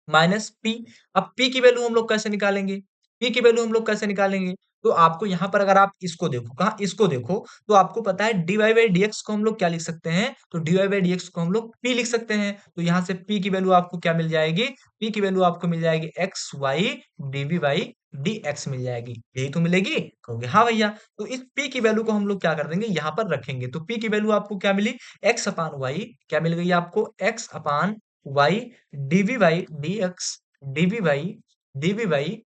माइनस पी, अब पी की वैल्यू हम लोग कैसे निकालेंगे? पी की वैल्यू हम लोग कैसे निकालेंगे? तो आपको यहाँ पर अगर आप इसको देखो, कहा इसको देखो, तो आपको पता है dy बाई dx को हम लोग क्या लिख सकते हैं? तो dy बाई dx को हम लोग p लिख सकते हैं। तो यहाँ से p की वैल्यू आपको क्या मिल जाएगी? p की वैल्यू आपको मिल जाएगी X Y dv by dx मिल जाएगी। यही तो मिलेगी? कहोगे हाँ भैया। तो इस p की वैल्यू को हम लोग क्या कर देंगे? यहाँ पर रखेंगे। तो p की वैल्यू आपको क्या मिली? x अपान वाई, क्या मिल गई आपको? x upon Y dv by dx, dv by dv by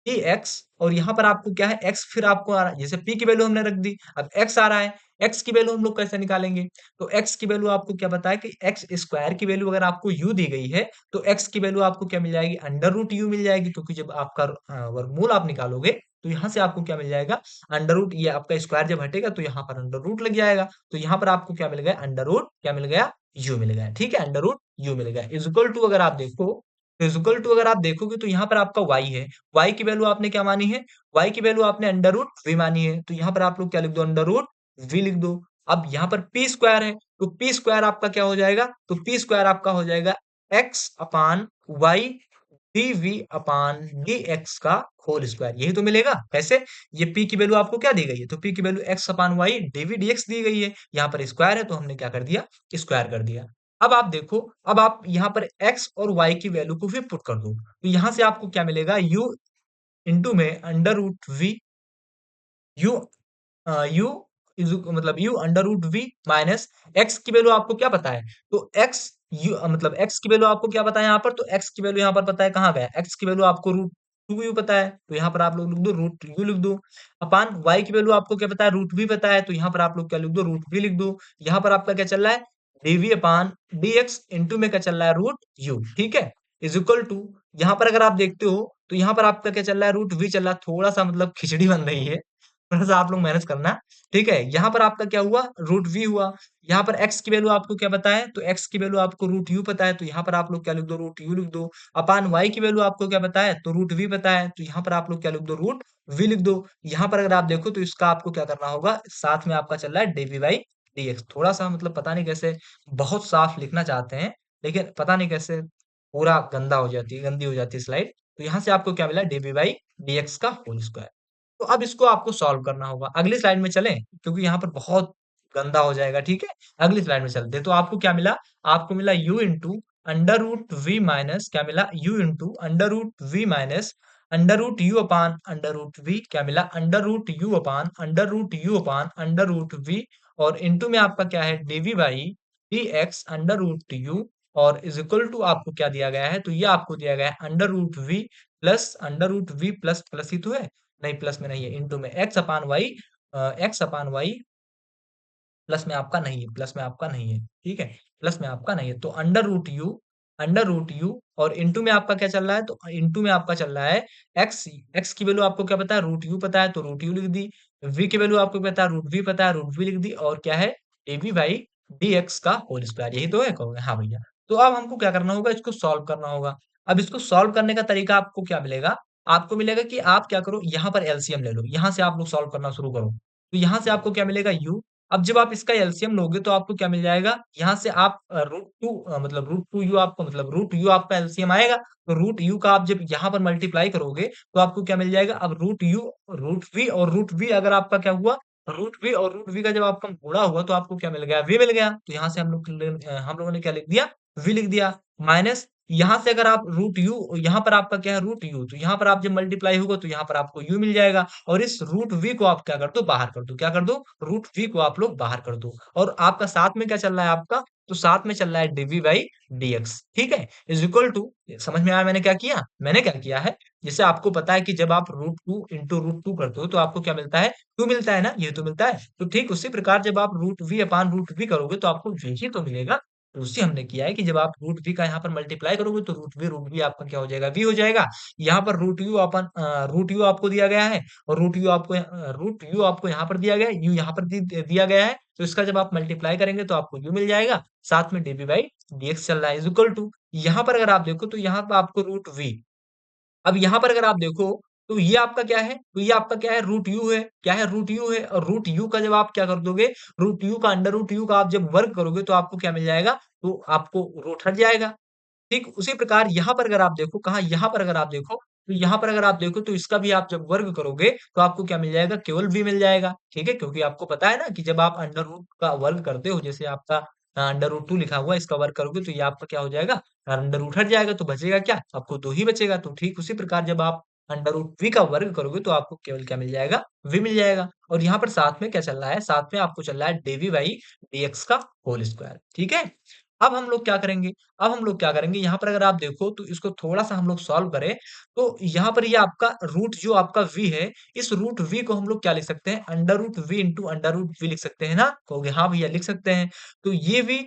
dx। और यहाँ पर आपको क्या है? x फिर आपको आ रहा है, जैसे p की वैल्यू हमने रख दी, अब x आ रहा है। x की वैल्यू हम लोग कैसे निकालेंगे? तो x की वैल्यू आपको क्या बताया कि x स्क्वायर की वैल्यू अगर आपको u दी गई है तो x की वैल्यू आपको क्या मिल जाएगी? अंडर रूट u मिल जाएगी, क्योंकि जब आपका वर्गमूल आप निकालोगे तो यहाँ से आपको क्या मिल जाएगा, अंडर रूट, ये आपका स्क्वायर जब हटेगा तो यहाँ पर अंडर रूट लग जाएगा, तो यहाँ पर आपको क्या मिल गया, अंडर रूट क्या मिल गया, यू मिल गया, ठीक है, अंडर रूट यू मिल गया। इज इक्वल टू अगर आप देखो, तो इज इक्वल टू अगर आप देखोगे तो यहाँ पर आपका y है, y की वैल्यू आपने क्या मानी है, y की वैल्यू आपने अंडर रूट वी मानी है, तो यहाँ पर आप लोग क्या लिख दो, अंडर रूट वी लिख दो। अब यहाँ पर पी स्क्वायर है, तो पी स्क्वायर आपका क्या हो जाएगा, तो पी स्क्वायर आपका हो जाएगा x upon y DV upon D X का होल स्क्वायर, यही तो मिलेगा। कैसे, ये p की वैल्यू आपको क्या दी गई है, तो p की value x upon Y DV dx दी गई है, यहाँ पर स्क्वायर है तो हमने क्या कर दिया, स्क्वायर कर दिया। अब आप देखो, अब आप यहाँ पर x और y की वैल्यू को भी पुट कर दो, तो यहाँ से आपको क्या मिलेगा, u इंटू में under root V, U U मतलब U under root V minus X की वैल्यू आपको क्या पता है, तो एक्स यू मतलब एक्स की वैल्यू आपको क्या पता है यहाँ पर, तो एक्स की वैल्यू यहाँ पर पता है, कहाँ गया, एक्स की वैल्यू आपको रूट टू यू पता है, तो यहाँ पर आप लोग लिख दो रूट यू लिख दो, अपान वाई की वैल्यू आपको क्या पता है, रूट वी पता है, तो यहाँ पर आप लोग क्या लिख दो, रूट वी लिख दो। यहाँ पर आपका क्या चल रहा है, DV upon D x into में क्या चल रहा है, रूट यू, ठीक है, इज इक्वल टू, यहाँ पर अगर आप देखते हो तो यहाँ पर आपका क्या चल रहा है, रूट वी चल रहा है, थोड़ा सा मतलब खिचड़ी बन रही है, थोड़ा-सा आप लोग मैनेज करना, ठीक है? यहाँ पर आपका क्या हुआ, रूट वी हुआ। यहाँ पर x की वैल्यू आपको क्या पता है, तो x की वैल्यू आपको रूट यू पता है, तो यहाँ पर आप लोग क्या लिख दो, रूट यू लिख दो। अपान y की वैल्यू आपको क्या पता है, तो रूट v पता है, तो यहाँ पर आप लोग क्या लिख दो, रूट v लिख दो। यहाँ पर अगर आप देखो तो इसका आपको क्या करना होगा, साथ में आपका चल रहा है dv बाई dx। थोड़ा-सा मतलब पता नहीं कैसे बहुत साफ लिखना चाहते हैं, लेकिन पता नहीं कैसे पूरा गंदा हो जाती है, गंदी हो जाती है स्लाइड। तो यहाँ से आपको क्या मिला, dv बाई dx का होल स्क्वायर। तो अब इसको आपको सॉल्व करना होगा। अगली स्लाइड में चलें? क्योंकि यहाँ पर बहुत गंदा हो जाएगा, ठीक है? अगली स्लाइड में चलते हैं। तो आपको क्या मिला? आपको मिला u into under root V minus क्या मिला? u into under root V minus under root U upon under root V क्या मिला? Under root U upon under root U upon under root V और इंटू में आपका क्या है? dv by dx under root U और is equal to आपको क्या दिया गया है? तो ये आपको दिया गया है under root V plus under root V plus plus ही तो है। नहीं प्लस में नहीं है, इंटू में एक्स अपान वाई प्लस में आपका नहीं है, प्लस में आपका नहीं है, ठीक है, प्लस में आपका नहीं है, तो अंडर रूट यू और इंटू में आपका क्या चल रहा है, तो इंटू में आपका चल रहा है एक्स, एक्स की वैल्यू आपको क्या पता है, रूट यू पता है, तो रूट यू लिख दी, वी की वैल्यू आपको पता है, रूट वी पता है, रूट वी लिख दी और क्या है, डीवी बाई डी एक्स का होल स्क्वायर, यही तो है, कहोगे हाँ भैया। तो अब हमको क्या करना होगा, इसको सॉल्व करना होगा। अब इसको सॉल्व करने का तरीका आपको क्या मिलेगा, आपको मिलेगा कि आप क्या करो, यहाँ पर एलसीएम ले लो, यहाँ से आप लोग सॉल्व करना शुरू करो, तो यहाँ से आपको क्या मिलेगा, यू। अब जब आप इसका एलसीएम लोगे तो आपको क्या मिल जाएगा, यहाँ से आप मतलब रूट टू यू आपको मतलब रूट यू आपका एलसीएम आएगा, तो रूट यू का आप जब यहाँ पर मल्टीप्लाई करोगे तो आपको क्या मिल जाएगा, अब रूट यू रूट वी और रूट वी अगर आपका क्या हुआ, रूट वी और रूट वी का जब आपका गुणा हुआ तो आपको क्या मिल गया, वी मिल गया, तो यहाँ से हम लोगों ने क्या लिख दिया, वी लिख दिया, माइनस यहाँ से अगर आप रूट यू, यहाँ पर आपका क्या है, रूट यू, तो यहाँ पर आप जब मल्टीप्लाई होगा तो यहाँ पर आपको यू मिल जाएगा और इस रूट वी को आप क्या कर दो, बाहर कर दो, क्या कर दो, रूट वी को आप लोग बाहर कर दो और आपका साथ में क्या चल रहा है आपका, तो साथ में चल रहा है डीवी बाई डीएक्स, ठीक है, इज इक्वल टू, समझ में आया मैंने क्या किया, मैंने क्या किया है, जैसे आपको पता है कि जब आप root two into root two करते हो तो आपको क्या मिलता है, टू मिलता है ना, ये तो मिलता है, तो ठीक उसी प्रकार जब आप root V upon root V करोगे तो आपको वी ही तो मिलेगा। तो उसी हमने किया है कि जब आप रूट वी का यहाँ पर मल्टीप्लाई करोगे तो रूट वी आपका क्या हो जाएगा, वी हो जाएगा। यहाँ पर रूट यू आपको दिया गया है और रूट यू आपको यहाँ पर दिया गया है, यू यहाँ पर दिया गया है, तो इसका जब आप मल्टीप्लाई करेंगे तो आपको यू मिल जाएगा, साथ में डीवी बाई डीएक्स चल रहा है, इज इक्वल टू, यहाँ पर अगर आप देखो तो यहाँ पर आपको रूट वी, अब यहाँ पर अगर आप देखो तो ये आपका क्या है, तो ये आपका क्या है, रूट यू है, क्या है, रूट यू है और रूट यू का जब आप क्या कर दोगे, रूट यू का अंडर रूट यू का आप जब वर्ग करोगे तो आपको क्या मिल जाएगा, तो आपको रूट हट जाएगा। ठीक उसी प्रकार यहाँ पर अगर आप देखो, कहा यहाँ पर अगर आप देखो, तो यहाँ पर अगर आप देखो तो इसका भी आप जब वर्ग करोगे तो आपको क्या मिल जाएगा, केवल v मिल जाएगा, ठीक है, क्योंकि आपको पता है ना कि जब आप अंडर रूट का वर्ग करते हो, जैसे आपका अंडर रूट टू लिखा हुआ है, इसका वर्ग करोगे तो ये आपका क्या हो जाएगा, अंडर रूट हट जाएगा, तो बचेगा क्या, आपको दो ही बचेगा, तो ठीक उसी प्रकार जब आप अंडर रूट वी का वर्ग करोगे तो आपको केवल क्या मिल जाएगा, v मिल जाएगा और यहाँ पर साथ में क्या चल रहा है, साथ में आपको चल रहा है डीवी बाई dx का होल स्क्वायर, ठीक है। अब हम लोग क्या करेंगे, अब हम लोग क्या करेंगे, यहाँ पर अगर आप देखो तो इसको थोड़ा-सा हम लोग सॉल्व करें, तो यहाँ पर ये आपका रूट जो आपका v है, इस रूट v को हम लोग क्या लिख सकते हैं, under root v into under root v लिख सकते हैं ना? कहोगे हाँ भैया लिख सकते हैं। तो ये v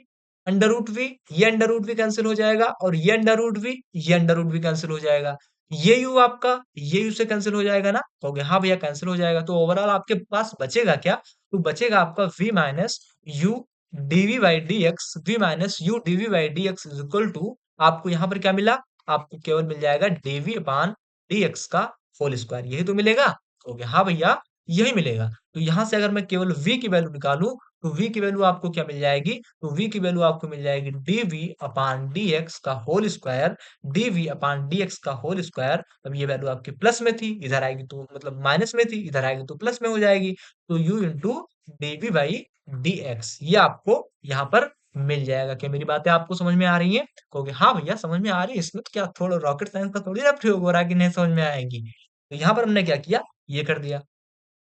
अंडर रूट v, ये अंडर रूट v कैंसल हो जाएगा और ये अंडर रूट v, ये अंडर रूट v कैंसल हो जाएगा। ये यू आपका ये यू से कैंसिल हो जाएगा ना? कहोगे हाँ भैया कैंसिल हो जाएगा। तो ओवरऑल आपके पास बचेगा क्या? तो बचेगा आपका v minus U DV by D X, v minus U DV by D X is equal to, आपको यहाँ पर क्या मिला? आपको केवल मिल जाएगा डीवी अपान डी एक्स का होल स्क्वायर, यही तो मिलेगा? कहोगे हाँ भैया यही मिलेगा। तो यहाँ से अगर मैं केवल v की वैल्यू निकालूं, तो v की वैल्यू आपको क्या मिल जाएगी? तो v की वैल्यू आपको मिल जाएगी dv अपान dx का होल स्क्वायर, dv अपान dx का होल स्क्वायर। अब ये वैल्यू आपकी प्लस में थी, इधर आएगी तो मतलब माइनस में थी, इधर आएगी तो प्लस में हो जाएगी। तो u into dv by dx, ये आपको यहाँ पर मिल जाएगा। क्या मेरी बातें आपको समझ में आ रही हैं? कहोगे हाँ भैया समझ में आ रही है, इसमें तो क्या थोड़ा रॉकेट साइंस का थोड़ी ना प्रयोग हो रहा है कि नहीं समझ में आएगी। तो यहाँ पर हमने क्या किया, ये कर दिया।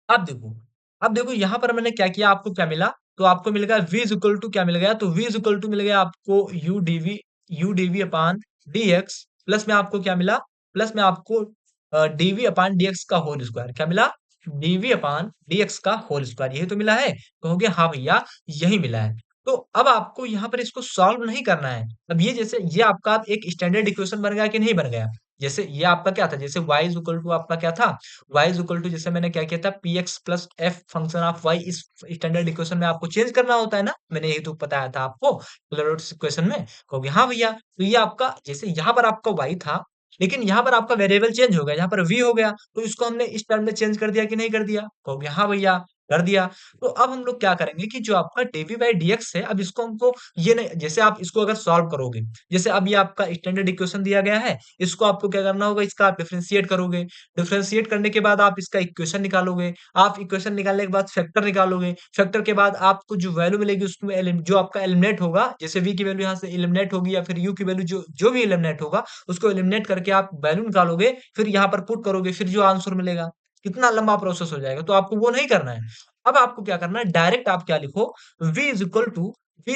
अब देखो, अब देखो यहाँ पर मैंने क्या किया, आपको क्या मिला? तो आपको मिल गया v इज इक्वल टू, क्या मिल गया? तो v इज इक्वल टू मिल गया आपको U DV upon D X, plus में आपको क्या मिला? प्लस में आपको डीवी अपान डी एक्स का होल स्क्वायर, क्या मिला? डीवी अपान डी एक्स का होल स्क्वायर, यही तो मिला है? कहोगे हाँ भैया यही मिला है। तो अब आपको यहाँ पर इसको सॉल्व नहीं करना है। अब ये जैसे ये आपका एक स्टैंडर्ड इक्वेशन बन गया कि नहीं बन गया? जैसे ये आपका क्या था? जैसे y इज इक्वल टू आपका क्या था? y इज इक्वल टू जैसे मैंने क्या किया था, P X plus F function of y, इस स्टैंडर्ड इक्वेशन में आपको चेंज करना होता है ना, मैंने यही तो बताया था आपको क्लैरोट्स इक्वेशन में। कहोगे हाँ भैया, तो ये आपका जैसे यहाँ पर आपका y था, लेकिन यहाँ पर आपका वेरिएबल चेंज हो गया, यहाँ पर v हो गया, तो इसको हमने इस टर्म में चेंज कर दिया कि नहीं कर दिया? कहोगे हाँ भैया कर दिया। तो अब हम लोग क्या करेंगे कि जो आपका dv बाई dx है, अब इसको हमको ये नहीं, जैसे आप इसको अगर सॉल्व करोगे, जैसे अब ये आपका स्टैंडर्ड इक्वेशन दिया गया है, इसको आपको क्या करना होगा, इसका आप डिफरेंशिएट करोगे। डिफरेंशिएट करने के बाद आप इसका इक्वेशन निकालोगे। आप इक्वेशन निकालने के बाद फैक्टर निकालोगे। फैक्टर के बाद आपको जो वैल्यू मिलेगी उसमें जो आपका एलिमिनेट होगा, जैसे v की वैल्यू यहाँ से एलिमिनेट होगी या फिर u की वैल्यू जो जो भी एलिमिनेट होगा, उसको एलिमिनेट करके आप वैल्यू निकालोगे, फिर यहाँ पर पुट करोगे, फिर जो आंसर मिलेगा। कितना लंबा प्रोसेस हो जाएगा, तो आपको वो नहीं करना है। अब आपको क्या करना है, डायरेक्ट आप क्या लिखो, v is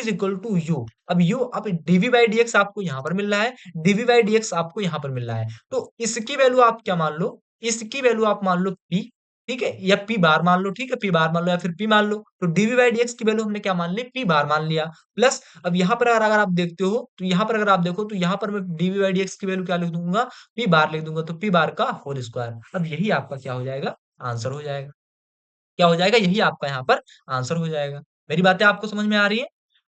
equal to U. अब यू, अब डीवी बाई डी एक्स आपको यहाँ पर मिल रहा है, डीवी बाई डी एक्स आपको यहाँ पर मिल रहा है। तो इसकी वैल्यू आप क्या मान लो, इसकी वैल्यू आप मान लो पी, ठीक है, या पी बार मान लो, ठीक है, पी बार मान लो या फिर पी मान लो। तो डीवी बाई डी एक्स की वैल्यू हमने क्या मान ली, पी बार मान लिया। प्लस अब यहाँ पर अगर अगर आप देखते हो, तो यहाँ पर अगर आप देखो, तो यहाँ पर मैं डीवी बाई डी एक्स की वैल्यू क्या लिख दूंगा, पी बार लिख दूंगा, तो पी बार का होल स्क्वायर। अब यही आपका क्या हो जाएगा, आंसर हो जाएगा। क्या हो जाएगा, यही आपका यहाँ पर आंसर हो जाएगा। मेरी बातें आपको समझ में आ रही है?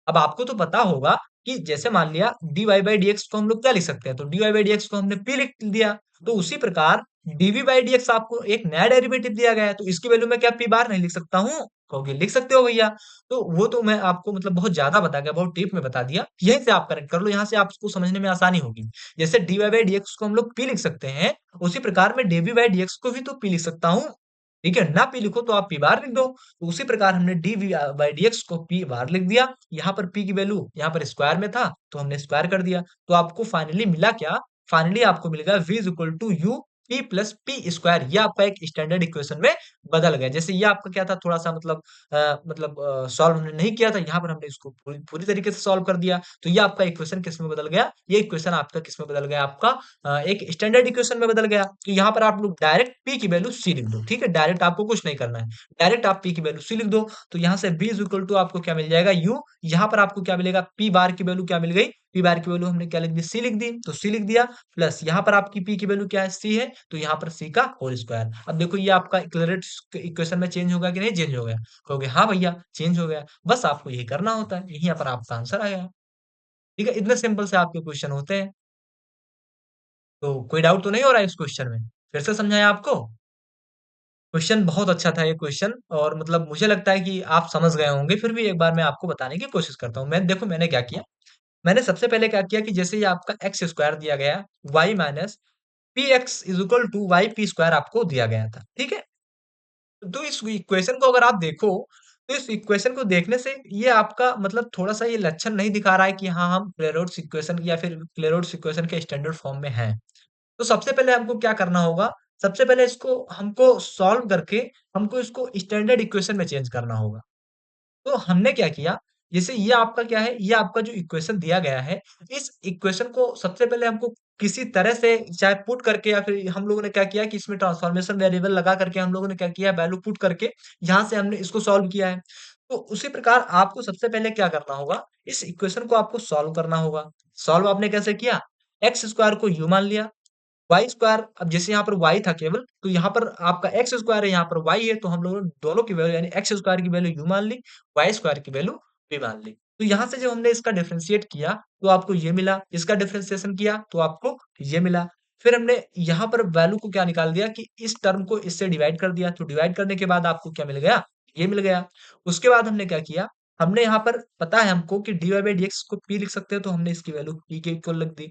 अब आपको तो पता होगा कि जैसे मान लिया dy बाई dx को हम लोग क्या लिख सकते हैं, तो dy बाई dx को हमने p लिख दिया। तो उसी प्रकार dv बाई dx आपको एक नया डेरिवेटिव दिया गया है, तो इसकी वैल्यू में क्या p बार नहीं लिख सकता हूँ? कहोगे लिख सकते हो भैया। तो वो तो मैं आपको मतलब बहुत ज्यादा बता गया, बहुत डीप में बता दिया, यहीं से आप कनेक्ट कर लो, यहाँ से आपको समझने में आसानी होगी। जैसे dy बाई dx को हम लोग p लिख सकते हैं, उसी प्रकार में dv बाई dx को भी तो p लिख सकता हूँ। ठीक है, ना पी लिखो तो आप पी बार लिख दो। तो उसी प्रकार हमने डी बाई डी एक्स को पी बार लिख दिया। यहाँ पर पी की वैल्यू यहाँ पर स्क्वायर में था, तो हमने स्क्वायर कर दिया। तो आपको फाइनली मिला क्या, फाइनली आपको मिल गया v is equal to U P plus P square. ये आपका एक स्टैंडर्ड इक्वेशन में बदल गया। जैसे ये आपका क्या था, थोड़ा सा मतलब सॉल्व हमने नहीं किया था, यहाँ पर हमने इसको पूरी पूरी तरीके से सॉल्व कर दिया। तो ये आपका इक्वेशन किस में बदल गया, ये इक्वेशन आपका किस में बदल गया, आपका एक स्टैंडर्ड इक्वेशन में बदल गया। तो यहाँ पर आप लोग डायरेक्ट p की वैल्यू c लिख दो, ठीक है, डायरेक्ट आपको कुछ नहीं करना है, डायरेक्ट आप p की वैल्यू c लिख दो। तो यहाँ से v इज इक्वल टू आपको क्या मिल जाएगा, u। यहाँ पर आपको क्या मिलेगा, p बार की वैल्यू क्या मिल गई, p बार की वैल्यू हमने क्या लिख दी, c लिख दी, तो c लिख दिया। प्लस यहाँ पर आपकी p की वैल्यू क्या है, c है, तो यहाँ पर c का होल स्क्वायर। अब देखो ये आपका इक्वेशन इक्वेशन में चेंज होगा कि नहीं चेंज हो गया? कहोगे हाँ भैया चेंज हो गया। बस आपको यही करना होता है, यहीं पर आपका आंसर आ गया। ठीक है, इतने सिंपल से आपके क्वेश्चन होते हैं। तो कोई डाउट तो नहीं हो रहा है इस क्वेश्चन में? फिर से समझाएं आपको? क्वेश्चन बहुत अच्छा था ये क्वेश्चन, और मतलब मुझे लगता है कि आप समझ गए होंगे, फिर भी एक बार मैं आपको बताने की कोशिश करता हूँ। मैं देखो मैंने क्या किया, मैंने सबसे पहले क्या किया कि जैसे ये आपका एक्स स्क्वायर दिया गया, Y minus P X is equal to Y P square आपको दिया गया था, ठीक है। तो इस इक्वेशन को अगर आप देखो, तो इस इक्वेशन को देखने से ये आपका मतलब थोड़ा सा ये लक्षण नहीं दिखा रहा है कि हाँ हम क्लेरोड्स इक्वेशन या फिर क्लेरोड्स इक्वेशन के स्टैंडर्ड फॉर्म में हैं। तो सबसे पहले हमको क्या करना होगा, सबसे पहले इसको हमको सॉल्व करके हमको इसको स्टैंडर्ड इक्वेशन में चेंज करना होगा। तो हमने क्या किया, जैसे ये आपका क्या है, ये आपका जो इक्वेशन दिया गया है, इस इक्वेशन को सबसे पहले हमको किसी तरह से चाहे पुट करके या फिर हम लोगों ने क्या किया कि इसमें ट्रांसफॉर्मेशन वेरिएबल लगा करके हम लोगों ने क्या किया, वैल्यू पुट करके यहाँ से हमने इसको सॉल्व किया है। तो उसी प्रकार आपको सबसे पहले क्या करना होगा, इस इक्वेशन को आपको सॉल्व करना होगा। सॉल्व आपने कैसे किया, एक्स स्क्वायर को यू मान लिया, वाई स्क्वायर, अब जैसे यहाँ पर वाई था केवल, तो यहाँ पर आपका एक्स स्क्वायर है, यहाँ पर वाई है, तो हम लोगों ने दोनों की वैल्यू यानी एक्स स्क्वायर की वैल्यू यू मान ली, वाई स्क्वायर की वैल्यू वी मान ली। तो यहाँ से जब हमने इसका डिफरेंशिएट किया तो आपको ये मिला, इसका डिफरेंशिएशन किया तो आपको ये मिला। फिर हमने यहाँ पर वैल्यू को क्या निकाल दिया कि इस टर्म को इससे डिवाइड कर दिया, तो डिवाइड करने के बाद आपको क्या मिल गया, ये मिल गया। उसके बाद हमने क्या किया, हमने यहाँ पर पता है हमको कि dy बाई dx को p लिख सकते हैं, तो हमने इसकी वैल्यू p के इक्वल रख दी।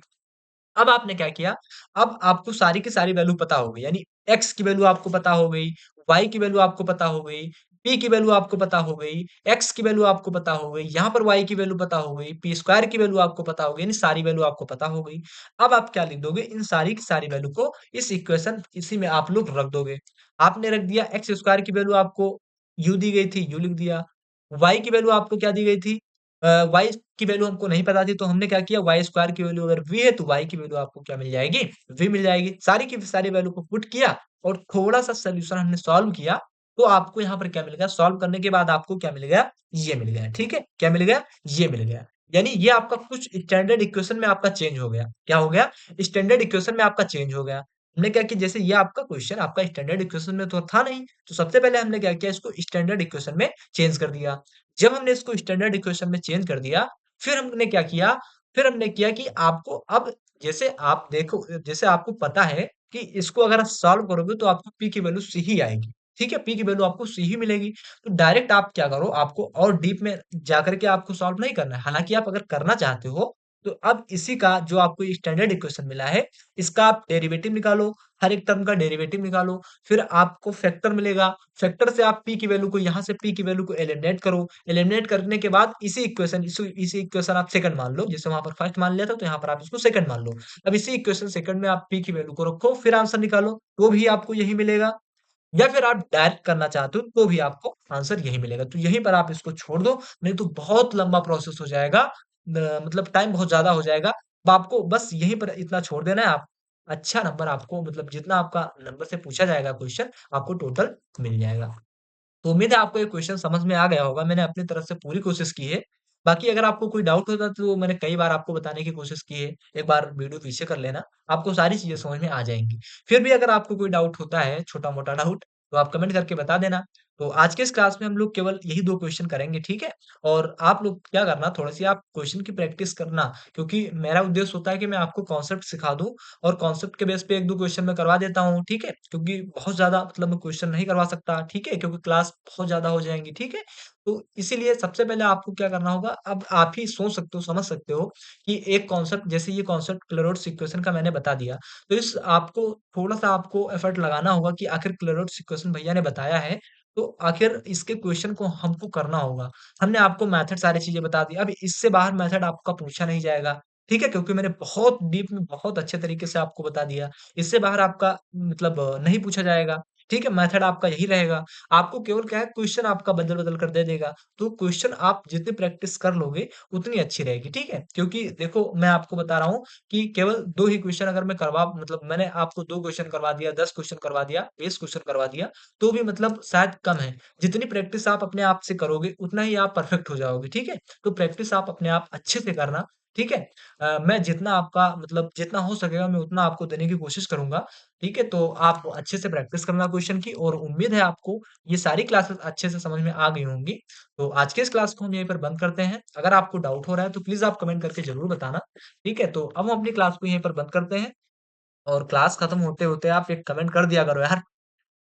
अब आपने क्या किया, अब आपको सारी की सारी वैल्यू पता हो गई, यानी x की वैल्यू आपको पता हो गई, y की वैल्यू आपको पता हो गई, p की वैल्यू आपको पता हो गई, x की वैल्यू आपको पता हो गई, यहाँ पर y की वैल्यू पता हो गई, p स्क्वायर की वैल्यू आपको पता हो गई, यानी सारी वैल्यू आपको पता हो गई। अब आप क्या लिख दोगे, इन सारी की सारी वैल्यू को इस इक्वेशन इसी में आप लोग रख दोगे। आपने रख दिया, एक्स स्क्वायर की वैल्यू आपको u दी गई थी, u लिख दिया। y की वैल्यू आपको क्या दी गई थी, y की वैल्यू हमको नहीं पता थी, तो हमने क्या किया, वाई स्क्वायर की वैल्यू अगर v है तो y की वैल्यू आपको क्या मिल जाएगी, v मिल जाएगी। सारी की सारी वैल्यू को पुट किया और थोड़ा सा सोल्यूशन हमने सॉल्व किया, तो आपको यहाँ पर क्या मिल गया, सॉल्व करने के बाद आपको क्या मिल गया, ये मिल गया। ठीक है, क्या मिल गया, ये मिल गया। यानी ये आपका कुछ स्टैंडर्ड इक्वेशन में आपका चेंज हो गया। क्या हो गया, स्टैंडर्ड इक्वेशन में आपका चेंज हो गया। हमने क्या किया, जैसे ये आपका क्वेश्चन आपका स्टैंडर्ड इक्वेशन में तो था नहीं, तो सबसे पहले हमने क्या किया, इसको स्टैंडर्ड इक्वेशन में चेंज कर दिया। जब हमने इसको स्टैंडर्ड इक्वेशन में चेंज कर दिया, फिर हमने क्या किया, फिर हमने किया कि आपको अब जैसे आप देखो, जैसे आपको पता है कि इसको अगर आप सॉल्व करोगे तो आपको p की वैल्यू c ही आएगी। ठीक है, p की वैल्यू आपको c ही मिलेगी। तो डायरेक्ट आप क्या करो, आपको और डीप में जाकर के आपको सॉल्व नहीं करना है। हालांकि आप अगर करना चाहते हो तो अब इसी का जो आपको स्टैंडर्ड इक्वेशन मिला है, इसका आप डेरिवेटिव निकालो, हर एक टर्म का डेरिवेटिव निकालो, फिर आपको फैक्टर मिलेगा। फैक्टर से आप p की वैल्यू को, यहाँ से p की वैल्यू को एलिमिनेट करो। एलिमिनेट करने के बाद इसी इक्वेशन आप सेकंड मान लो, जैसे वहां पर फर्स्ट मान लिया था तो यहाँ पर आप इसको सेकंड मान लो। अब इसी इक्वेशन सेकंड में आप p की वैल्यू को रखो, फिर आंसर निकालो, तो भी आपको यही मिलेगा। या फिर आप डायरेक्ट करना चाहते हो तो भी आपको आंसर यही मिलेगा। तो यहीं पर आप इसको छोड़ दो, नहीं तो बहुत लंबा प्रोसेस हो जाएगा, मतलब टाइम बहुत ज्यादा हो जाएगा। अब आपको बस यहीं पर इतना छोड़ देना है। आप अच्छा नंबर आपको, मतलब जितना आपका नंबर से पूछा जाएगा क्वेश्चन, आपको टोटल मिल जाएगा। तो उम्मीद है आपको ये क्वेश्चन समझ में आ गया होगा। मैंने अपनी तरफ से पूरी कोशिश की है। बाकी अगर आपको कोई डाउट होता तो मैंने कई बार आपको बताने की कोशिश की है। एक बार वीडियो पीछे कर लेना, आपको सारी चीज़ें समझ में आ जाएँगी। फिर भी अगर आपको कोई डाउट होता है, छोटा-मोटा डाउट, तो आप कमेंट करके बता देना। तो आज के इस क्लास में हम लोग केवल यही 2 क्वेश्चन करेंगे, ठीक है? और आप लोग क्या करना, थोड़ी-सी आप क्वेश्चन की प्रैक्टिस करना, क्योंकि मेरा उद्देश्य होता है कि मैं आपको कॉन्सेप्ट सिखा दूँ और कॉन्सेप्ट के बेस पे 1-2 क्वेश्चन मैं करवा देता हूँ, ठीक है? क्योंकि बहुत ज़्यादा मतलब मैं क्वेश्चन नहीं करवा सकता, ठीक है? क्योंकि क्लास बहुत ज़्यादा हो जाएँगी, ठीक है? तो इसीलिए सबसे पहले आपको क्या करना होगा, अब आप ही सोच सकते हो, समझ सकते हो कि एक कॉन्सेप्ट, जैसे ये कॉन्सेप्ट क्लेरोड्स इक्वेशन का मैंने बता दिया, तो इस आपको थोड़ा-सा आपको एफर्ट लगाना होगा कि आखिर क्लेरोड्स इक्वेशन भैया ने बताया है, तो आखिर इसके क्वेश्चन को हमको करना होगा। हमने आपको मेथड सारी चीज़ें बता दी, अब इससे बाहर मेथड आपका पूछा नहीं जाएगा, ठीक है? क्योंकि मैंने बहुत डीप में बहुत अच्छे तरीके से आपको बता दिया। इससे बाहर आपका मतलब नहीं पूछा जाएगा, ठीक है? मेथड आपका यही रहेगा। आपको केवल क्या है, क्वेश्चन आपका बदल-बदल कर दे देगा। तो क्वेश्चन आप जितनी प्रैक्टिस कर लोगे, उतनी अच्छी रहेगी, ठीक है? क्योंकि देखो मैं आपको बता रहा हूँ कि केवल 2 ही क्वेश्चन अगर मैं करवा, मतलब मैंने आपको 2 क्वेश्चन करवा दिया, 10 क्वेश्चन करवा दिया, 20 क्वेश्चन करवा दिया, तो भी मतलब शायद कम है। जितनी प्रैक्टिस आप अपने आप से करोगे, उतना ही आप परफेक्ट हो जाओगे, ठीक है? तो प्रैक्टिस आप अपने आप अच्छे से करना, ठीक है? मैं जितना आपका मतलब जितना हो सकेगा मैं उतना आपको देने की कोशिश करूँगा, ठीक है? तो आप अच्छे से प्रैक्टिस करना क्वेश्चन की, और उम्मीद है आपको ये सारी क्लासेस अच्छे से समझ में आ गई होंगी। तो आज के इस क्लास को हम यहीं पर बंद करते हैं। अगर आपको डाउट हो रहा है तो प्लीज़ आप कमेंट करके ज़रूर बताना, ठीक है? तो अब हम अपनी क्लास को यहीं पर बंद करते हैं, और क्लास खत्म होते-होते आप एक कमेंट कर दिया करो यार,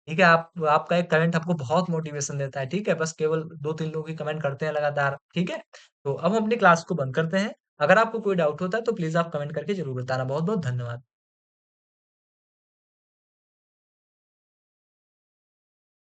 ठीक है? आप आपका एक कमेंट हमको बहुत मोटिवेशन देता है, ठीक है? बस केवल 2-3 लोग ही कमेंट करते हैं लगातार, ठीक है? तो अब हम अपनी क्लास को बंद करते हैं। अगर आपको कोई डाउट होता है तो प्लीज़ आप कमेंट करके ज़रूर बताना। बहुत-बहुत धन्यवाद।